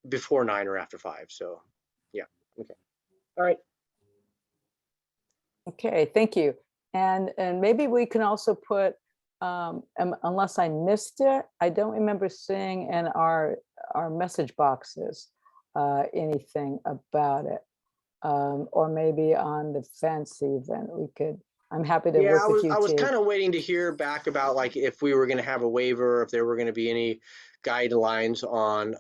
before 9 or after 5. So yeah, okay. All right. Okay, thank you. And maybe we can also put, unless I missed it, I don't remember seeing in our message boxes anything about it. Or maybe on the fence even, we could, I'm happy to work with you too. I was kind of waiting to hear back about like if we were going to have a waiver, if there were going to be any guidelines on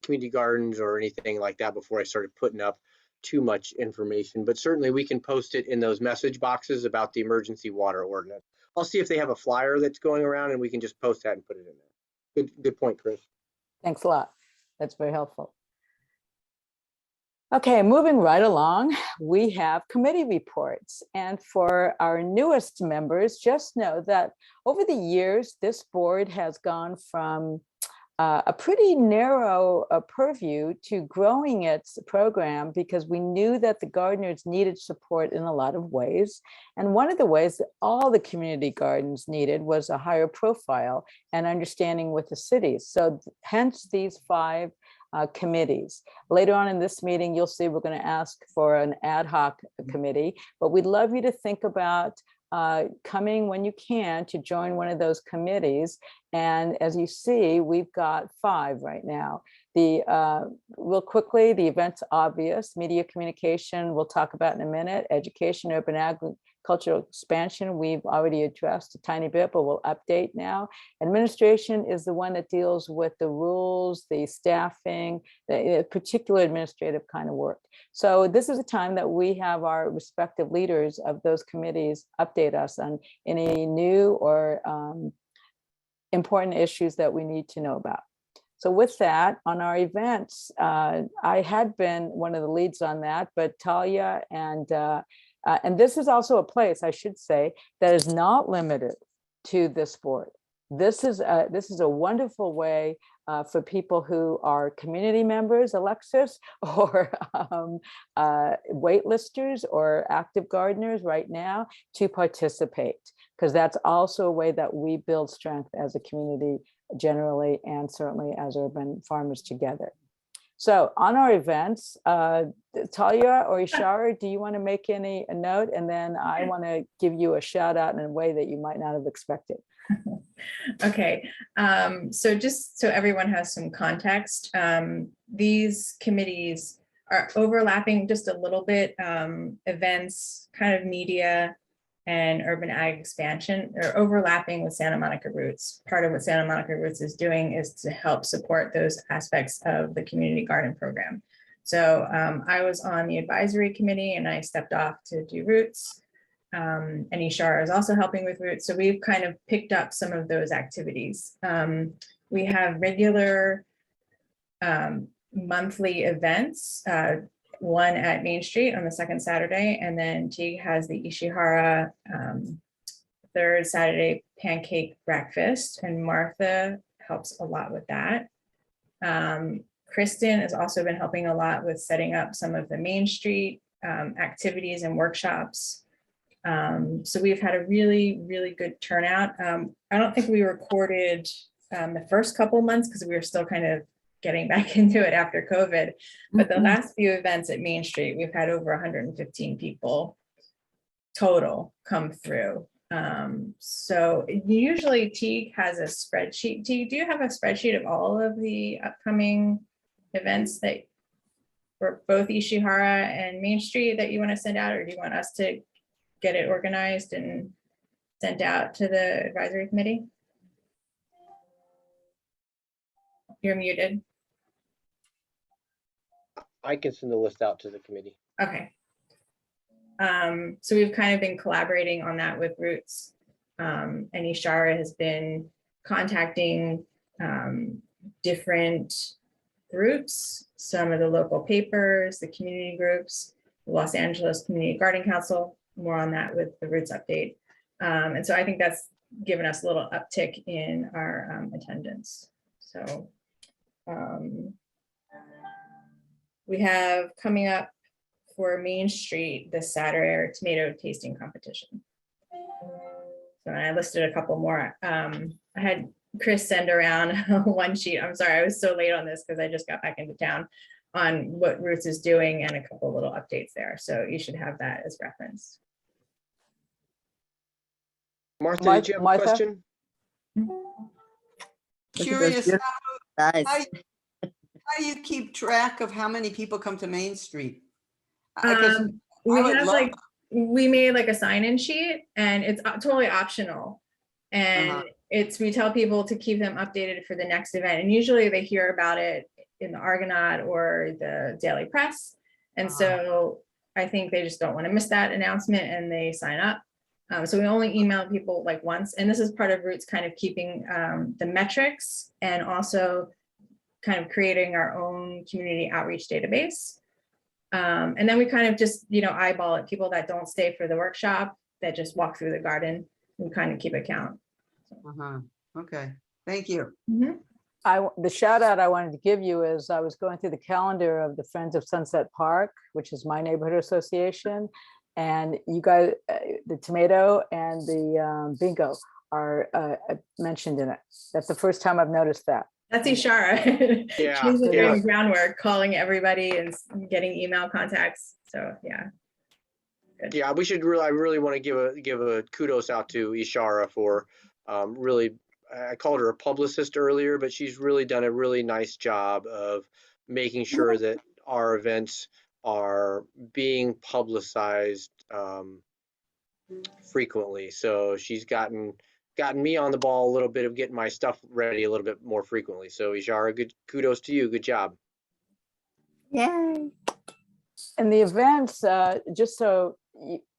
community gardens or anything like that before I started putting up too much information. But certainly we can post it in those message boxes about the emergency water ordinance. I'll see if they have a flyer that's going around, and we can just post that and put it in there. Good point, Chris. Thanks a lot. That's very helpful. Okay, moving right along, we have committee reports. And for our newest members, just know that over the years, this board has gone from a pretty narrow purview to growing its program, because we knew that the gardeners needed support in a lot of ways. And one of the ways that all the community gardens needed was a higher profile and understanding with the cities. So hence these 5 committees. Later on in this meeting, you'll see we're going to ask for an ad hoc committee, but we'd love you to think about coming when you can to join one of those committees. And as you see, we've got 5 right now. Real quickly, the event's obvious: media communication, we'll talk about in a minute; education, urban agricultural expansion, we've already addressed a tiny bit, but we'll update now. Administration is the one that deals with the rules, the staffing, the particular administrative kind of work. So this is a time that we have our respective leaders of those committees update us on any new or important issues that we need to know about. So with that, on our events, I had been one of the leads on that, but Talia and this is also a place, I should say, that is not limited to this board. This is a wonderful way for people who are community members, Alexis, or waitlisters or active gardeners right now to participate, because that's also a way that we build strength as a community generally, and certainly as urban farmers together. So on our events, Talia or Ishara, do you want to make any a note? And then I want to give you a shout out in a way that you might not have expected. Okay, so just so everyone has some context, these committees are overlapping just a little bit. Events, kind of media, and urban ag expansion are overlapping with Santa Monica Roots. Part of what Santa Monica Roots is doing is to help support those aspects of the community garden program. So I was on the advisory committee and I stepped off to do Roots. And Ishara is also helping with Roots. So we've kind of picked up some of those activities. We have regular monthly events, one at Main Street on the 2nd Saturday, and then Teague has the Ishihara 3rd Saturday pancake breakfast, and Martha helps a lot with that. Kristen has also been helping a lot with setting up some of the Main Street activities and workshops. So we've had a really, really good turnout. I don't think we recorded the first couple months because we were still kind of getting back into it after COVID, but the last few events at Main Street, we've had over 115 people total come through. So usually Teague has a spreadsheet. Teague, do you have a spreadsheet of all of the upcoming events that for both Ishihara and Main Street that you want to send out, or do you want us to get it organized and sent out to the advisory committee? You're muted. I can send the list out to the committee. Okay. So we've kind of been collaborating on that with Roots. And Ishara has been contacting different groups, some of the local papers, the community groups, the Los Angeles Community Garden Council, more on that with the Roots update. And so I think that's given us a little uptick in our attendance. So we have coming up for Main Street this Saturday our tomato tasting competition. So I listed a couple more. I had Chris send around one sheet. I'm sorry, I was so late on this because I just got back into town, on what Roots is doing and a couple little updates there. So you should have that as reference. Martha, did you have a question? Curious, Guys. how do you keep track of how many people come to Main Street? We made like a sign-in sheet, and it's totally optional. And we tell people to keep them updated for the next event. And usually they hear about it in the Argonaut or the Daily Press. And so I think they just don't want to miss that announcement and they sign up. So we only email people like once. And this is part of Roots kind of keeping the metrics and also kind of creating our own community outreach database. And then we kind of just, eyeball it, people that don't stay for the workshop, that just walk through the garden, and kind of keep a count. Okay, thank you. The shout out I wanted to give you is I was going through the calendar of the Friends of Sunset Park, which is my neighborhood association. And you guys, the tomato and the bingo are mentioned in it. That's the first time I've noticed that. That's Ishara. Yeah, She's been yeah. doing the groundwork, calling everybody and getting email contacts. So yeah. Good. Yeah, we should really, I really want to give a kudos out to Ishara for really, I called her a publicist earlier, but she's really done a really nice job of making sure that our events are being publicized frequently. So she's gotten me on the ball a little bit of getting my stuff ready a little bit more frequently. So Ishara, good kudos to you. Good job. Yay. And the events, just so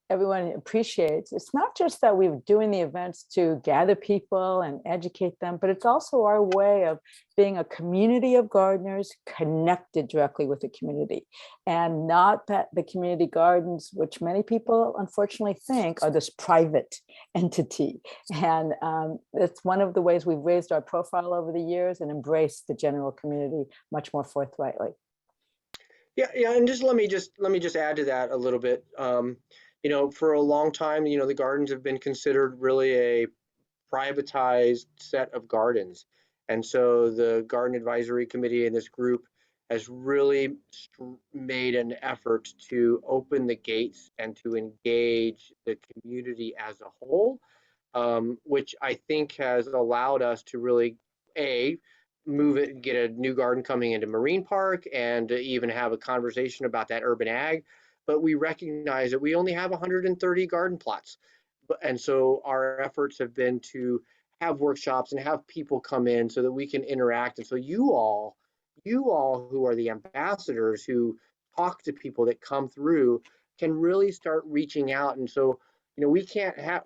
everyone appreciates, it's not just that we're doing the events to gather people and educate them, but it's also our way of being a community of gardeners connected directly with the community, and not that the community gardens, which many people unfortunately think are this private entity. And it's one of the ways we've raised our profile over the years and embraced the general community much more forthrightly. Yeah, and let me just add to that a little bit. You know, for a long time, you know, the gardens have been considered really a privatized set of gardens. And so the Garden Advisory Committee and this group has really made an effort to open the gates and to engage the community as a whole, which I think has allowed us to really, move it and get a new garden coming into Marine Park, and to even have a conversation about that urban ag. But we recognize that we only have 130 garden plots. And so our efforts have been to have workshops and have people come in so that we can interact. And so you all who are the ambassadors who talk to people that come through can really start reaching out. And so, you know, we can't have,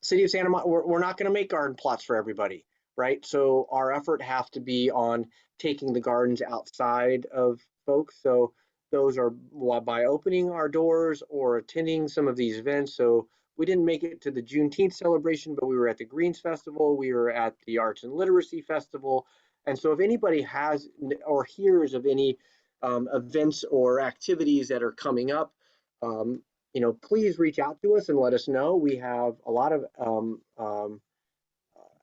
City of Santa Monica, we're not going to make garden plots for everybody, right? So our effort has to be on taking the gardens outside of folks. So those are by opening our doors or attending some of these events. So we didn't make it to the Juneteenth celebration, but we were at the Greens Festival, we were at the Arts and Literacy Festival. And so if anybody has or hears of any events or activities that are coming up, you know, please reach out to us and let us know. We have a lot of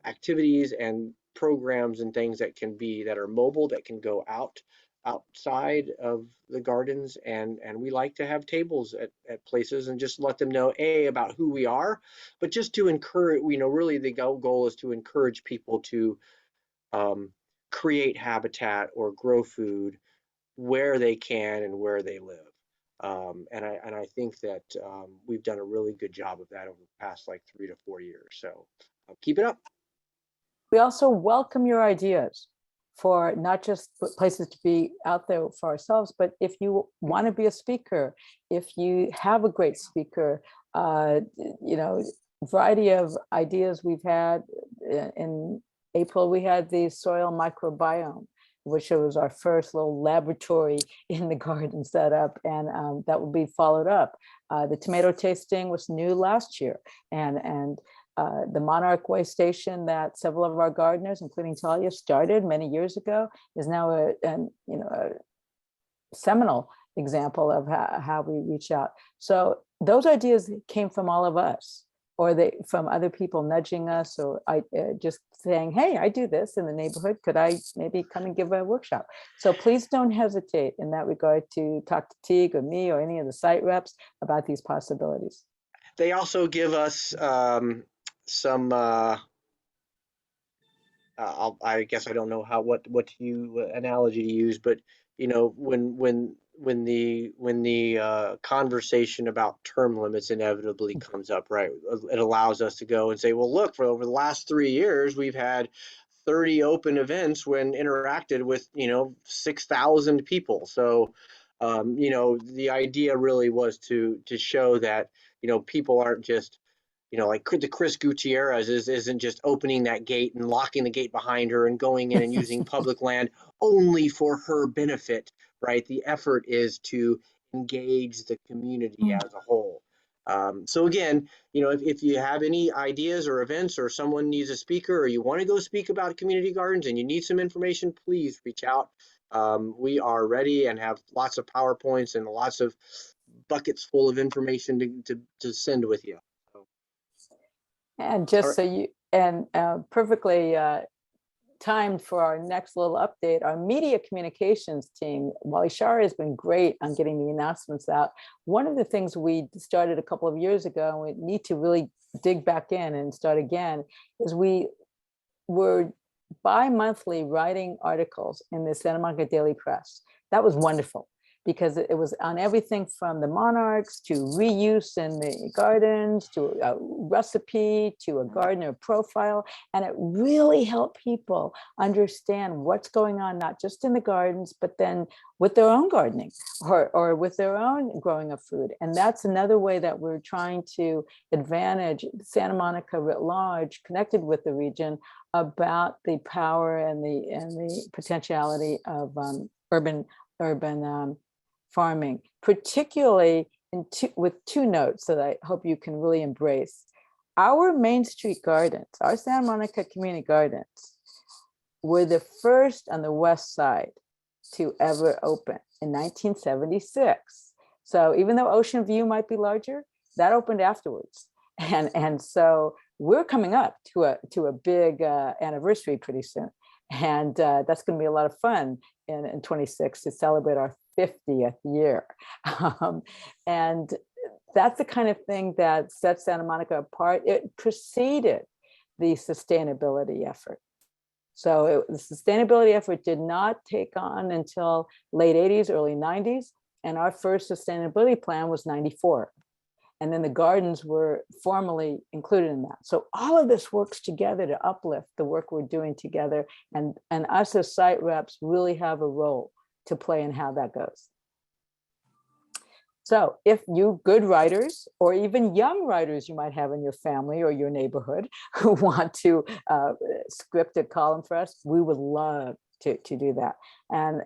activities and programs and things that are mobile, that can go outside of the gardens, and we like to have tables at places and just let them know about who we are, but just to encourage, you know, really the goal is to encourage people to create habitat or grow food where they can and where they live. And I think that we've done a really good job of that over the past like 3 to 4 years. So keep it up. We also welcome your ideas for not just places to be out there for ourselves, but if you want to be a speaker, if you have a great speaker, you know, variety of ideas we've had. In April, we had the soil microbiome, which was our first little laboratory in the garden setup, and that will be followed up. The tomato tasting was new last year, and the Monarch Way Station that several of our gardeners, including Talia, started many years ago, is now a seminal example of how we reach out. So those ideas came from all of us, or from other people nudging us, or just saying, hey, I do this in the neighborhood. Could I maybe come and give a workshop? So please don't hesitate in that regard to talk to Teague or me or any of the site reps about these possibilities. They also give us some I guess I don't know what analogy to use, but you know, when the conversation about term limits inevitably comes up, right, it allows us to go and say, well, look, for over the last 3 years we've had 30 open events when interacted with, you know, 6,000 people. So you know, the idea really was to show that, you know, people aren't just, you know, like the Chris Gutierrez isn't just opening that gate and locking the gate behind her and going in and using public land only for her benefit, right? The effort is to engage the community as a whole. So again, if you have any ideas or events, or someone needs a speaker, or you want to go speak about community gardens and you need some information, please reach out. We are ready and have lots of PowerPoints and lots of buckets full of information to send with you. And just All so you, and perfectly timed for our next little update, our media communications team, Wally Shara has been great on getting the announcements out. One of the things we started a couple of years ago, and we need to really dig back in and start again, is we were bi-monthly writing articles in the Santa Monica Daily Press. That was wonderful, because it was on everything from the monarchs to reuse in the gardens, to a recipe, to a gardener profile. And it really helped people understand what's going on, not just in the gardens, but then with their own gardening or with their own growing of food. And that's another way that we're trying to advantage Santa Monica writ large, connected with the region, about the power and the potentiality of urban farming, particularly with two notes that I hope you can really embrace. Our Main Street gardens, our Santa Monica community gardens, were the first on the west side to ever open in 1976. So even though Ocean View might be larger, that opened afterwards. And so we're coming up to a big anniversary pretty soon. And that's going to be a lot of fun in 26 to celebrate our 50th year. And that's the kind of thing that sets Santa Monica apart. It preceded the sustainability effort. So the sustainability effort did not take on until late 80s, early 90s. And our first sustainability plan was 94. And then the gardens were formally included in that. So all of this works together to uplift the work we're doing together. And us as site reps really have a role to play in how that goes. So if you good writers, or even young writers you might have in your family or your neighborhood, who want to script a column for us, we would love to do that. And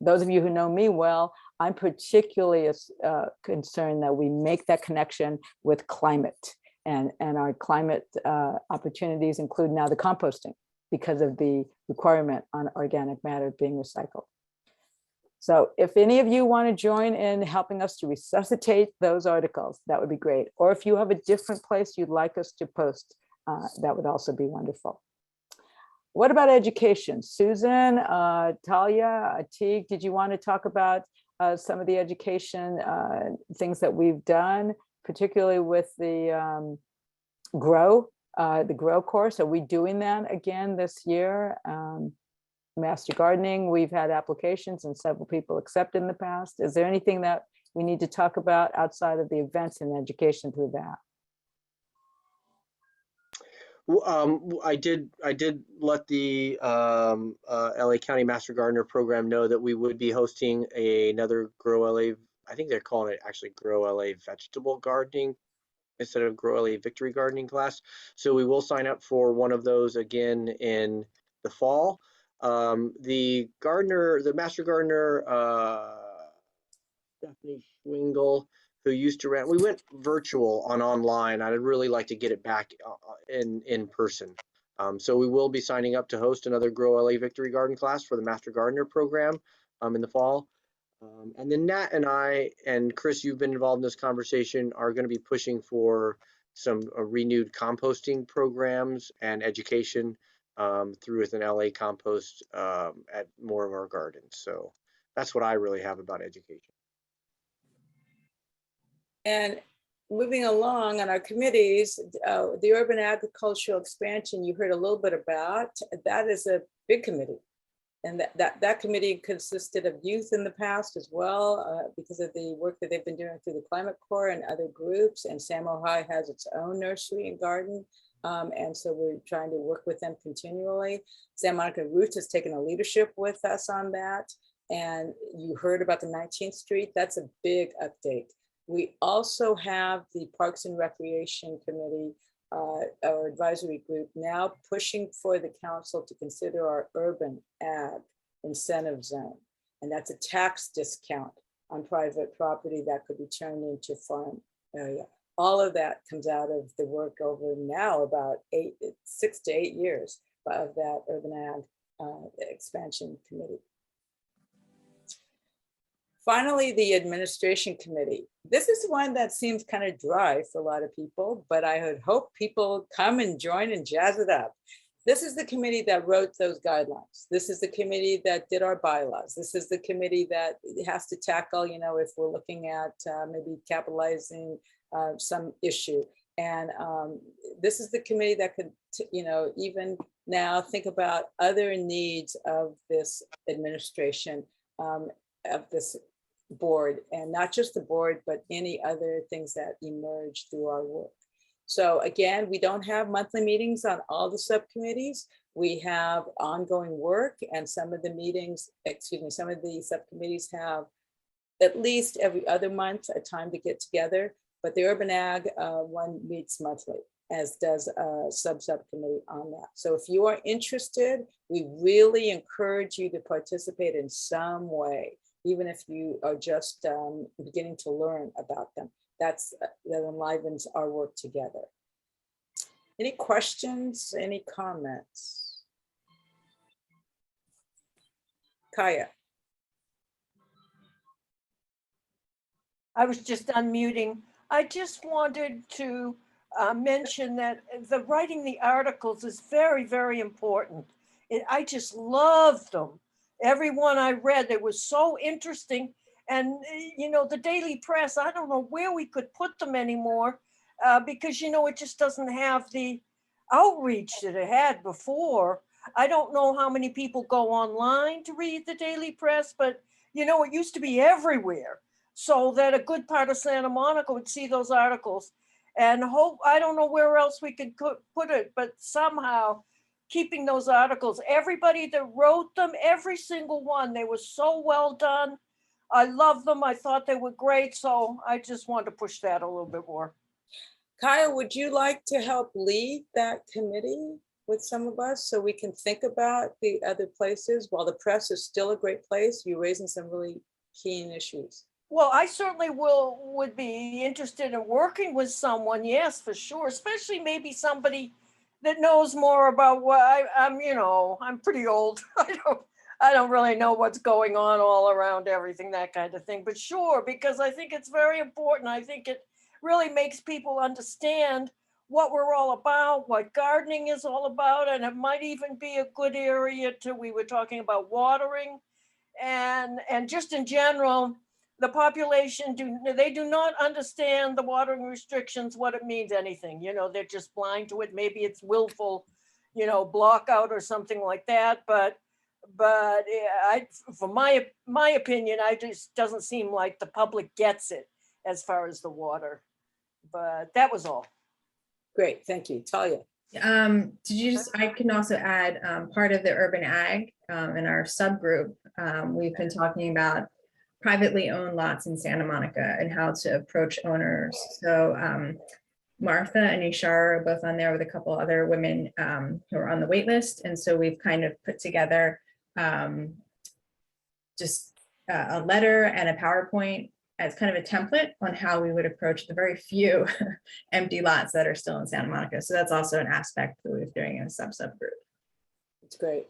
those of you who know me well, I'm particularly concerned that we make that connection with climate, and our climate opportunities include now the composting, because of the requirement on organic matter being recycled. So if any of you want to join in helping us to resuscitate those articles, that would be great. Or if you have a different place you'd like us to post, that would also be wonderful. What about education? Susan, Talia, Teague, did you want to talk about some of the education things that we've done, particularly with the GROW course? Are we doing that again this year? Master gardening, we've had applications and several people accepted in the past. Is there anything that we need to talk about outside of the events and education through that? I did let the LA County Master Gardener Program know that we would be hosting another Grow LA, I think they're calling it actually Grow LA Vegetable Gardening instead of Grow LA Victory Gardening class. So we will sign up for one of those again in the fall. The Master Gardener, Stephanie Schwingle, who used to rent, we went virtual on online. I'd really like to get it back in person. So we will be signing up to host another Grow LA Victory Garden class for the Master Gardener program in the fall. And then Nat and I, and Chris, you've been involved in this conversation, are going to be pushing for some renewed composting programs and education through with an LA Compost at more of our gardens. So that's what I really have about education. And moving along on our committees, the urban agricultural expansion you heard a little bit about, that is a big committee. And that committee consisted of youth in the past as well, because of the work that they've been doing through the Climate Corps and other groups. And Samo High has its own nursery and garden. And so we're trying to work with them continually. Santa Monica Roots has taken a leadership with us on that. And you heard about the 19th Street, that's a big update. We also have the Parks and Recreation Committee, our advisory group, now pushing for the council to consider our urban ag incentive zone. And that's a tax discount on private property that could be turned into farm area. all of that comes out of the work over now about 6 to 8 years of that Urban Ag Expansion Committee. Finally, the Administration Committee. This is one that seems kind of dry for a lot of people, but I would hope people come and join and jazz it up. This is the committee that wrote those guidelines. This is the committee that did our bylaws. This is the committee that has to tackle, you know, if we're looking at maybe capitalizing some issue. And this is the committee that could, you know, even now think about other needs of this administration, of this board, and not just the board, but any other things that emerge through our work. So again, we don't have monthly meetings on all the subcommittees. We have ongoing work, and some of the meetings, some of the subcommittees have at least every other month a time to get together. But the Urban Ag one meets monthly, as does a subcommittee on that. So if you are interested, we really encourage you to participate in some way, even if you are just beginning to learn about them. That enlivens our work together. Any questions, any comments? Kaya. I was just unmuting. I just wanted to mention that the writing the articles is very, very important. I just loved them. Every one I read, they were so interesting. And, you know, the daily press, I don't know where we could put them anymore because, you know, it just doesn't have the outreach that it had before. I don't know how many people go online to read the daily press, but, you know, it used to be everywhere, so that a good part of Santa Monica would see those articles and hope, I don't know where else we could put it, but somehow keeping those articles, everybody that wrote them, every single one, they were so well done. I love them. I thought they were great. So I just wanted to push that a little bit more. Kyle, would you like to help lead that committee with some of us so we can think about the other places? While the press is still a great place, you're raising some really keen issues. Well, I certainly would be interested in working with someone. Yes, for sure. Especially maybe somebody that knows more about what I'm, you know, I'm pretty old. I don't really know what's going on all around everything, that kind of thing. But sure, because I think it's very important. I think it really makes people understand what we're all about, what gardening is all about. And it might even be a good area to, we were talking about watering and just in general, the population they do not understand the watering restrictions, what it means, anything, you know, they're just blind to it. Maybe it's willful, you know, block out or something like that. But for my opinion, I just doesn't seem like the public gets it as far as the water. But that was all. Great, thank you, Talia. I can also add part of the Urban Ag in our subgroup. We've been talking about privately owned lots in Santa Monica and how to approach owners. So Martha and Ishara are both on there with a couple other women who are on the wait list. And so we've kind of put together just a letter and a PowerPoint as kind of a template on how we would approach the very few empty lots that are still in Santa Monica. So that's also an aspect that we're doing in a subgroup. That's great.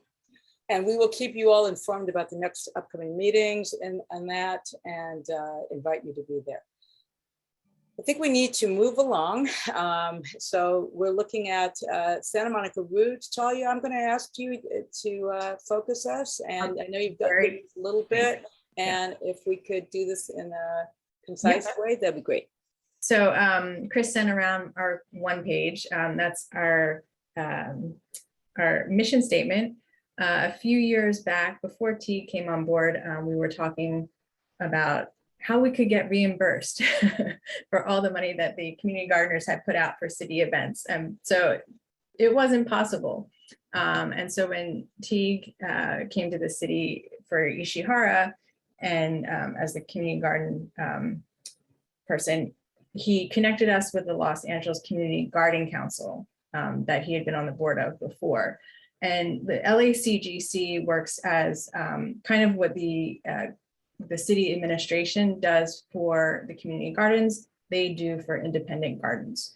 And we will keep you all informed about the next upcoming meetings and that, and invite you to be there. I think we need to move along. So we're looking at Santa Monica Roots. Talia, I'm going to ask you to focus us. And I know you've got a little bit. And if we could do this in a concise way, that'd be great. So Chris sent around our one page. That's our mission statement. A few years back, before T came on board, we were talking about how we could get reimbursed for all the money that the community gardeners had put out for city events. And so it wasn't possible. And so when Teague came to the city for Ishihara and as the community garden person, he connected us with the Los Angeles Community Garden Council that he had been on the board of before. And the LACGC works as kind of what the city administration does for the community gardens. they do for independent gardens.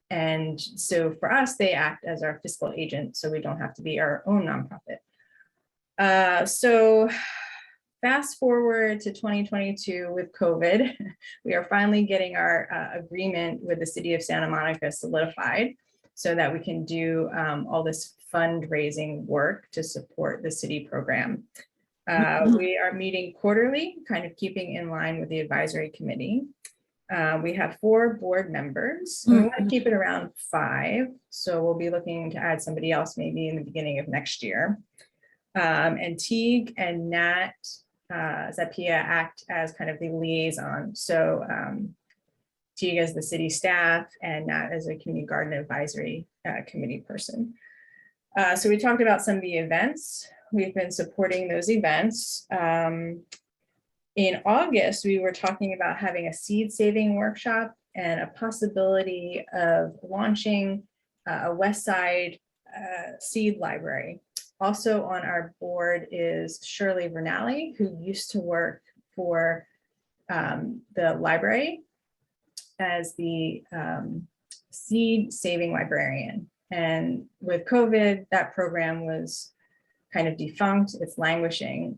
And so for us, they act as our fiscal agent, so we don't have to be our own nonprofit. So fast forward to 2022 with COVID, we are finally getting our agreement with the city of Santa Monica solidified so that we can do all this fundraising work to support the city program. We are meeting quarterly, kind of keeping in line with the advisory committee. We have 4 board members. We want to keep it around 5. So we'll be looking to add somebody else maybe in the beginning of next year. And Teague and Nat Zapia act as kind of the liaison. So Teague as the city staff and Nat as a community garden advisory committee person. So we talked about some of the events. We've been supporting those events. In August, we were talking about having a seed saving workshop and a possibility of launching a West Side seed library. Also on our board is Shirley Vernali, who used to work for the library as the seed saving librarian. And with COVID, that program was kind of defunct, it's languishing.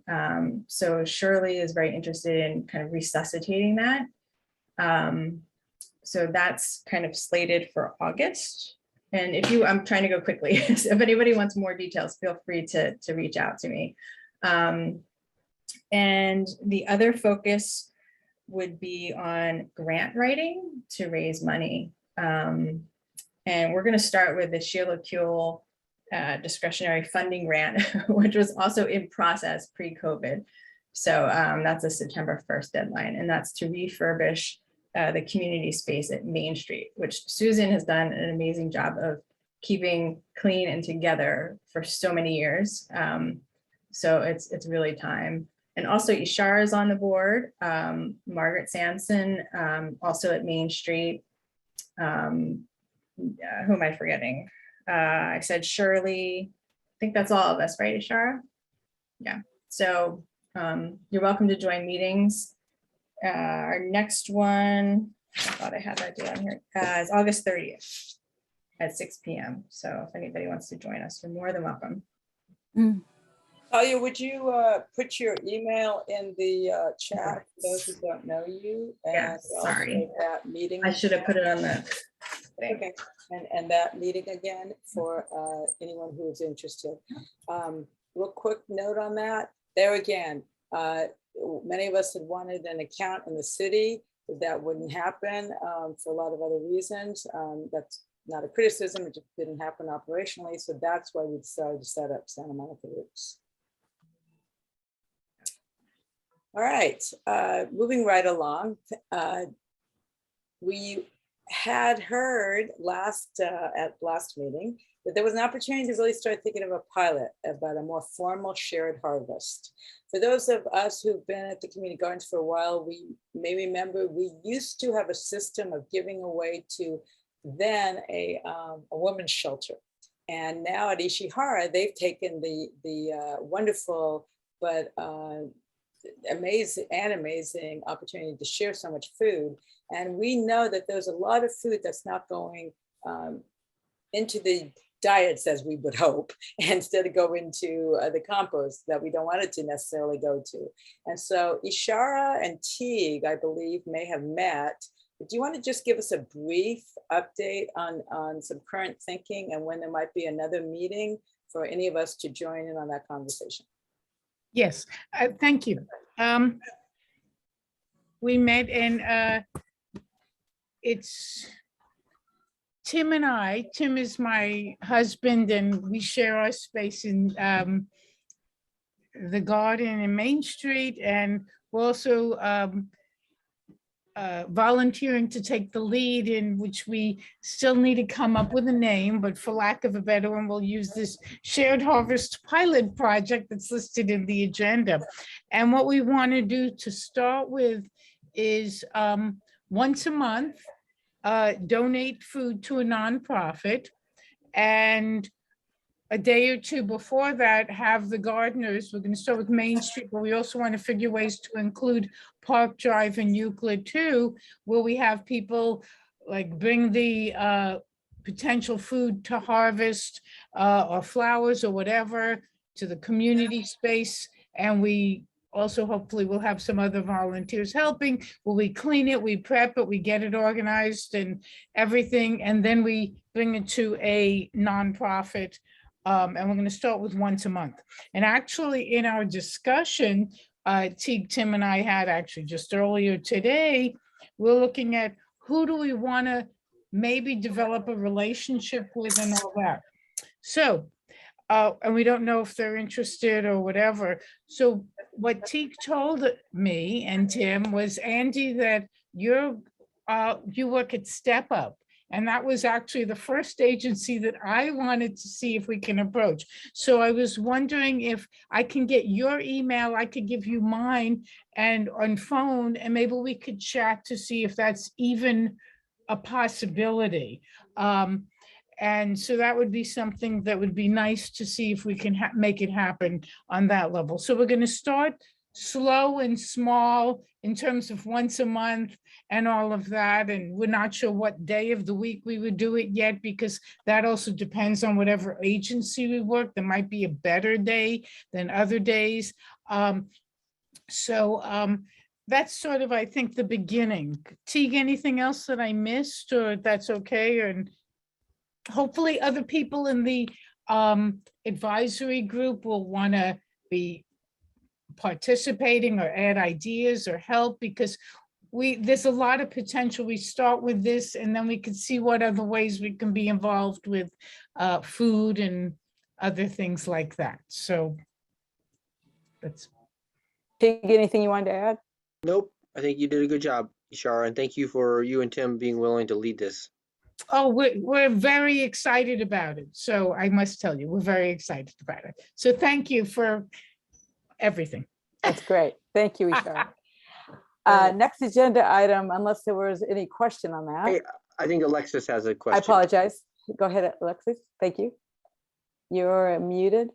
So Shirley is very interested in kind of resuscitating that. So that's kind of slated for August. And if you, I'm trying to go quickly. So if anybody wants more details, feel free to reach out to me. And the other focus would be on grant writing to raise money. And we're gonna start with the Sheila Kuehl discretionary funding grant, which was also in process pre-COVID. So that's a September 1st deadline, and that's to refurbish the community space at Main Street, which Susan has done an amazing job of keeping clean and together for so many years. So it's really time. And also Ishara is on the board, Margaret Sampson, also at Main Street. Who am I forgetting? I said Shirley. I think that's all of us, right, Ishara? Yeah. So you're welcome to join meetings. Our next one, I thought I had that down here, is August 30th at 6 p.m. So if anybody wants to join us, you're more than welcome. Talia, would you put your email in the chat for those who don't know you? Yeah, sorry. That meeting. I should have put it on the thing. Okay, and that meeting again for anyone who is interested. Real quick note on that. There again, many of us had wanted an account in the city. That wouldn't happen for a lot of other reasons. That's not a criticism, it just didn't happen operationally. So that's why we decided to set up Santa Monica Roots. All right, moving right along. We had heard at last meeting that there was an opportunity to really start thinking of a pilot about a more formal shared harvest. For those of us who've been at the community gardens for a while, we may remember we used to have a system of giving away to then a women's shelter. And now at Ishihara, they've taken the wonderful but amazing opportunity to share so much food. And we know that there's a lot of food that's not going into the diets as we would hope, instead of go into the compost that we don't want it to necessarily go to. And so Ishara and Teague, I believe, may have met. Do you want to just give us a brief update on some current thinking and when there might be another meeting for any of us to join in on that conversation? Yes, thank you. We met and it's Tim and I. Tim is my husband and we share our space in the garden in Main Street, and we're also volunteering to take the lead, in which we still need to come up with a name, but for lack of a better one, we'll use this Shared Harvest pilot project that's listed in the agenda. And what we want to do to start with is once a month, donate food to a nonprofit, and a day or two before that, have the gardeners, we're gonna start with Main Street, but we also want to figure ways to include Park Drive and Euclid too, where we have people like bring the potential food to harvest or flowers or whatever to the community space. And we also hopefully will have some other volunteers helping. Will we clean it, we prep it, we get it organized and everything, and then we bring it to a nonprofit. And we're going to start with once a month. And actually in our discussion, Teague, Tim and I had actually just earlier today, we're looking at who do we want to maybe develop a relationship with and all that. So, and we don't know if they're interested or whatever. So what Teague told me and Tim was, Andy, that you work at Step Up. And that was actually the first agency that I wanted to see if we can approach. So I was wondering if I can get your email, I could give you mine and on phone, and maybe we could chat to see if that's even a possibility. And so that would be something that would be nice to see if we can make it happen on that level. So we're going to start slow and small in terms of once a month and all of that. And we're not sure what day of the week we would do it yet, because that also depends on whatever agency we work. There might be a better day than other days. That's sort of, I think, the beginning. Teague, anything else that I missed, or that's okay? And hopefully other people in the advisory group will want to be participating or add ideas or help, because there's a lot of potential. We start with this and then we can see what other ways we can be involved with food and other things like that. So that's. Teague, anything you wanted to add? Nope. I think you did a good job, Ishara, and thank you for you and Tim being willing to lead this. Oh, we're very excited about it. So I must tell you, we're very excited about it. So thank you for everything. That's great. Thank you, Ishara. Next agenda item, unless there was any question on that. Hey, I think Alexis has a question. I apologize. Go ahead, Alexis. Thank you. You're muted.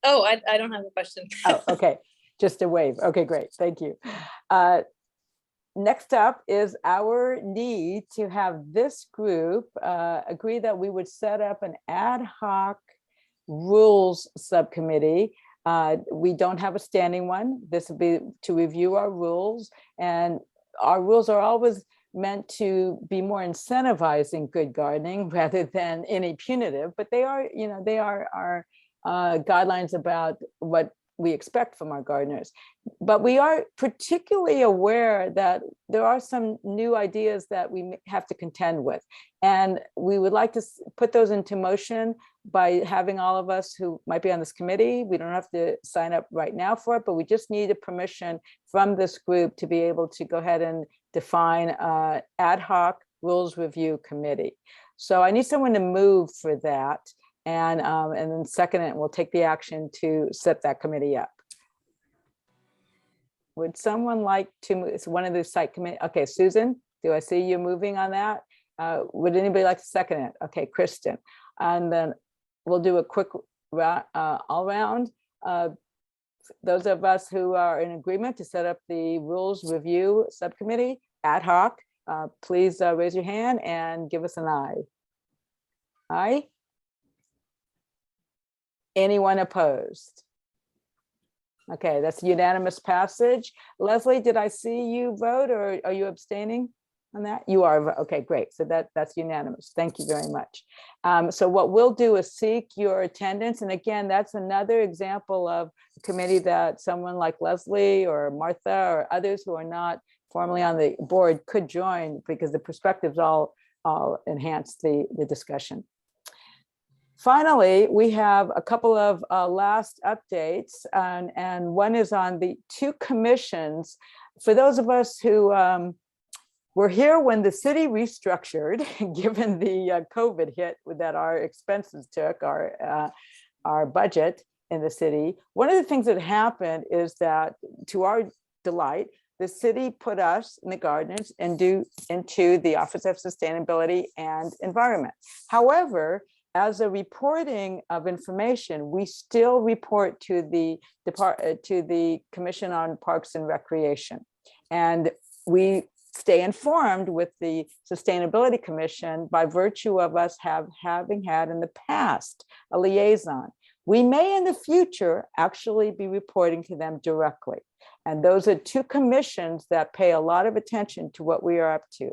Oh, I don't have a question. Oh, okay. Just a wave. Okay, great. Thank you. Next up is our need to have this group agree that we would set up an ad hoc rules subcommittee. We don't have a standing one. This will be to review our rules, and our rules are always meant to be more incentivizing good gardening rather than any punitive, but they are, they are our guidelines about what we expect from our gardeners. But we are particularly aware that there are some new ideas that we have to contend with. And we would like to put those into motion by having all of us who might be on this committee. We don't have to sign up right now for it, but we just need a permission from this group to be able to go ahead and define ad hoc rules review committee. So I need someone to move for that. And then second it, we'll take the action to set that committee up. Would someone like to move? It's one of the site committee. Okay, Susan, do I see you moving on that? Would anybody like to second it? Okay, Kristen. And then we'll do a quick all round. Those of us who are in agreement to set up the rules review subcommittee ad hoc, please raise your hand and give us an aye. Aye? Anyone opposed? Okay, that's unanimous passage. Leslie, did I see you vote, or are you abstaining on that? You are. Okay, great. So that's unanimous. Thank you very much. So what we'll do is seek your attendance. And again, that's another example of a committee that someone like Leslie or Martha or others who are not formally on the board could join, because the perspectives all enhance the discussion. Finally, we have a couple of last updates, and one is on the two commissions. For those of us who were here when the city restructured, given the COVID hit that our expenses took, our budget in the city, one of the things that happened is that, to our delight, the city put us in the gardeners into the Office of Sustainability and Environment. However, as a reporting of information, we still report to the Commission on Parks and Recreation. And we stay informed with the Sustainability Commission by virtue of us having had in the past a liaison. We may in the future actually be reporting to them directly. And those are two commissions that pay a lot of attention to what we are up to.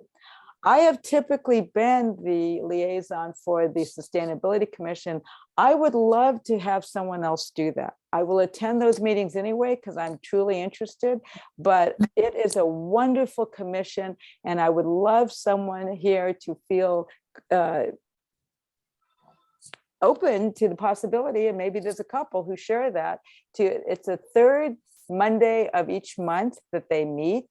I have typically been the liaison for the Sustainability Commission. I would love to have someone else do that. I will attend those meetings anyway because I'm truly interested, but it is a wonderful commission and I would love someone here to feel open to the possibility, and maybe there's a couple who share that, it's a third Monday of each month that they meet.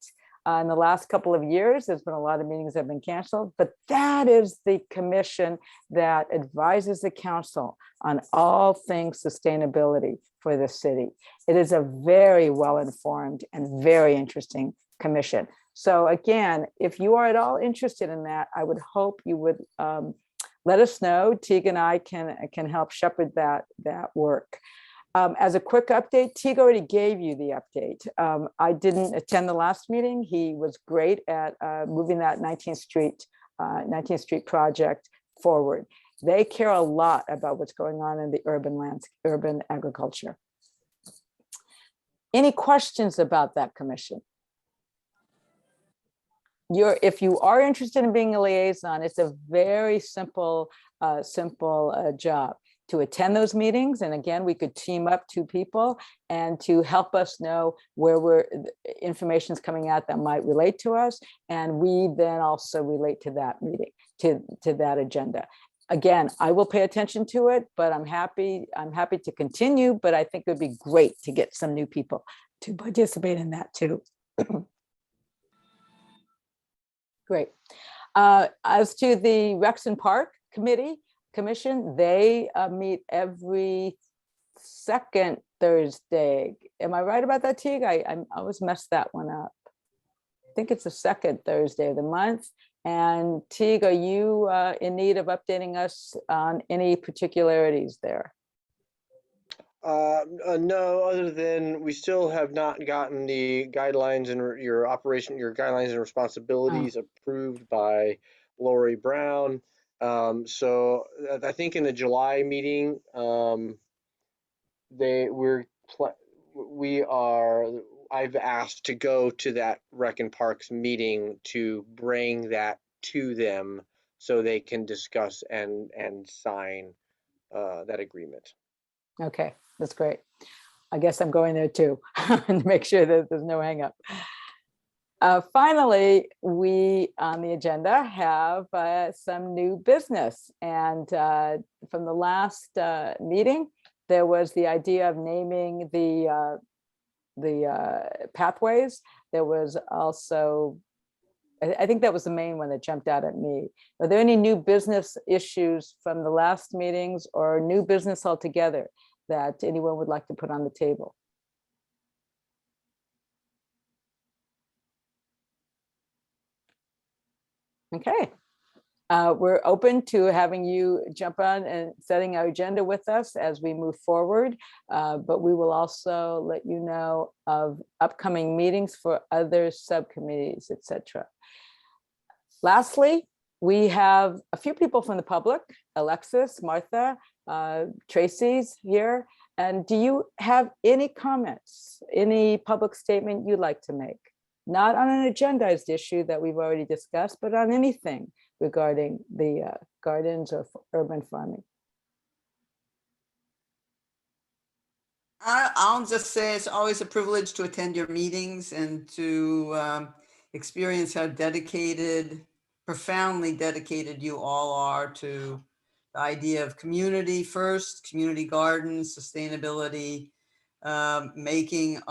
In the last couple of years, there's been a lot of meetings that have been canceled, but that is the commission that advises the council on all things sustainability for the city. It is a very well-informed and very interesting commission. So again, if you are at all interested in that, I would hope you would let us know. Teague and I can help shepherd that work. As a quick update, Teague already gave you the update. I didn't attend the last meeting. He was great at moving that 19th Street project forward. They care a lot about what's going on in the urban agriculture. Any questions about that commission? If you are interested in being a liaison, it's a very simple job to attend those meetings. And again, we could team up two people and to help us know where information is coming out that might relate to us. And we then also relate to that meeting, to that agenda. Again, I will pay attention to it, but I'm happy to continue, but I think it would be great to get some new people to participate in that too. Great. As to the Rex and Park Commission, they meet every second Thursday. Am I right about that, Teague? I always mess that one up. I think it's the second Thursday of the month. And Teague, are you in need of updating us on any particularities there? No, other than we still have not gotten the guidelines and your guidelines and responsibilities approved by Lori Brown. So I think in the July meeting, I've asked to go to that Rec and Parks meeting to bring that to them so they can discuss and sign that agreement. Okay, that's great. I guess I'm going there too, and make sure that there's no hang up. Finally, we on the agenda have some new business. And from the last meeting, there was the idea of naming the pathways. There was also, I think that was the main one that jumped out at me. Are there any new business issues from the last meetings or new business altogether that anyone would like to put on the table? Okay, we're open to having you jump on and setting our agenda with us as we move forward, but we will also let you know of upcoming meetings for other subcommittees, etc. Lastly, we have a few people from the public, Alexis, Martha, Tracy's here. And do you have any comments, any public statement you'd like to make? Not on an agendized issue that we've already discussed, but on anything regarding the gardens or urban farming. I'll just say it's always a privilege to attend your meetings and to experience how dedicated, profoundly dedicated you all are to the idea of community first, community gardens, sustainability, making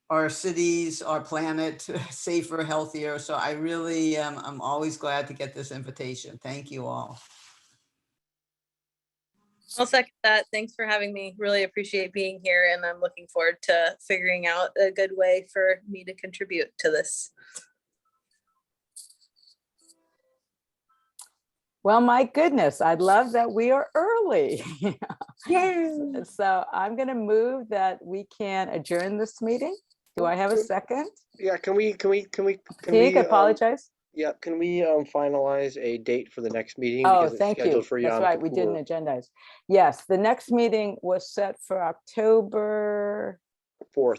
our cities, our planet safer, healthier. So I really I'm always glad to get this invitation. Thank you all. I'll second that. Thanks for having me. Really appreciate being here, and I'm looking forward to figuring out a good way for me to contribute to this. Well, my goodness, I love that we are early. So I'm going to move that we can adjourn this meeting. Do I have a second? Yeah, can we, Teague, I apologize. yeah, can we finalize a date for the next meeting? Oh, Because it's thank you. scheduled for That's Yom right. We didn't Kippur. agendize. Yes, the next meeting was set for October 4th.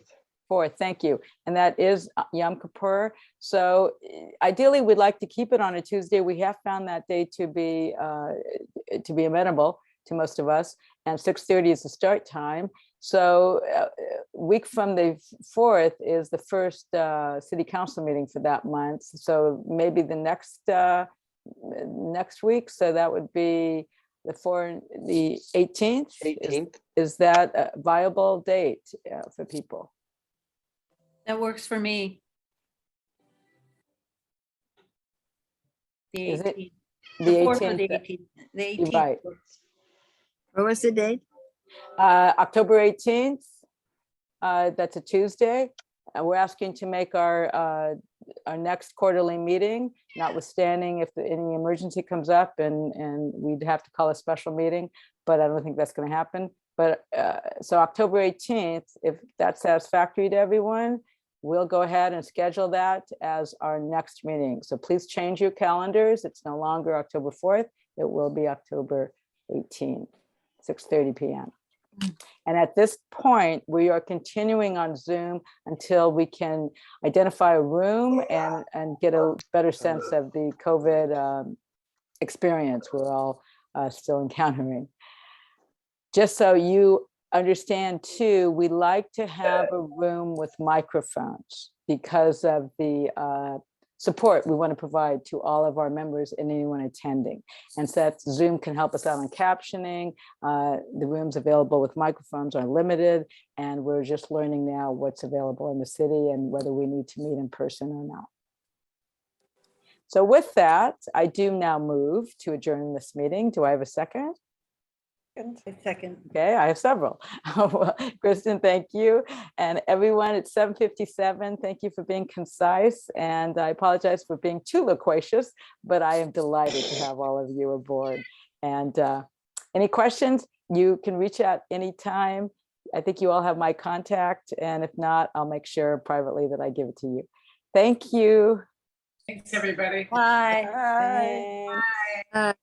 Thank you. And that is Yom Kippur. So ideally, we'd like to keep it on a Tuesday. We have found that day to be amenable to most of us, and 6:30 is the start time. So week from the 4th is the first city council meeting for that month. So maybe the next week. So that would be the 18th. 18th. Is that a viable date for people? That works for me. The Is it 18th. the The 4th or the 18th? 18th. The You're 18th right. works. What was the date? October 18th. That's a Tuesday. We're asking to make our next quarterly meeting, notwithstanding if any emergency comes up and we'd have to call a special meeting, but I don't think that's going to happen. But so October 18th, if that's satisfactory to everyone, we'll go ahead and schedule that as our next meeting. So please change your calendars. It's no longer October 4th. It will be October 18th, 6:30 p.m. And at this point, we are continuing on Zoom until we can identify a room and get a better sense of the COVID experience we're all still encountering. Just so you understand too, we like to have a room with microphones because of the support we want to provide to all of our members and anyone attending. And so that Zoom can help us out on captioning. The rooms available with microphones are limited, and we're just learning now what's available in the city and whether we need to meet in person or not. So with that, I do now move to adjourn this meeting. Do I have a second? Second. Okay, I have several. Well, Kristen, thank you. And everyone, it's 7:57. Thank you for being concise. And I apologize for being too loquacious, but I am delighted to have all of you aboard. And any questions, you can reach out anytime. I think you all have my contact. And if not, I'll make sure privately that I give it to you. Thank you. Thanks, everybody. Bye. Bye. Bye.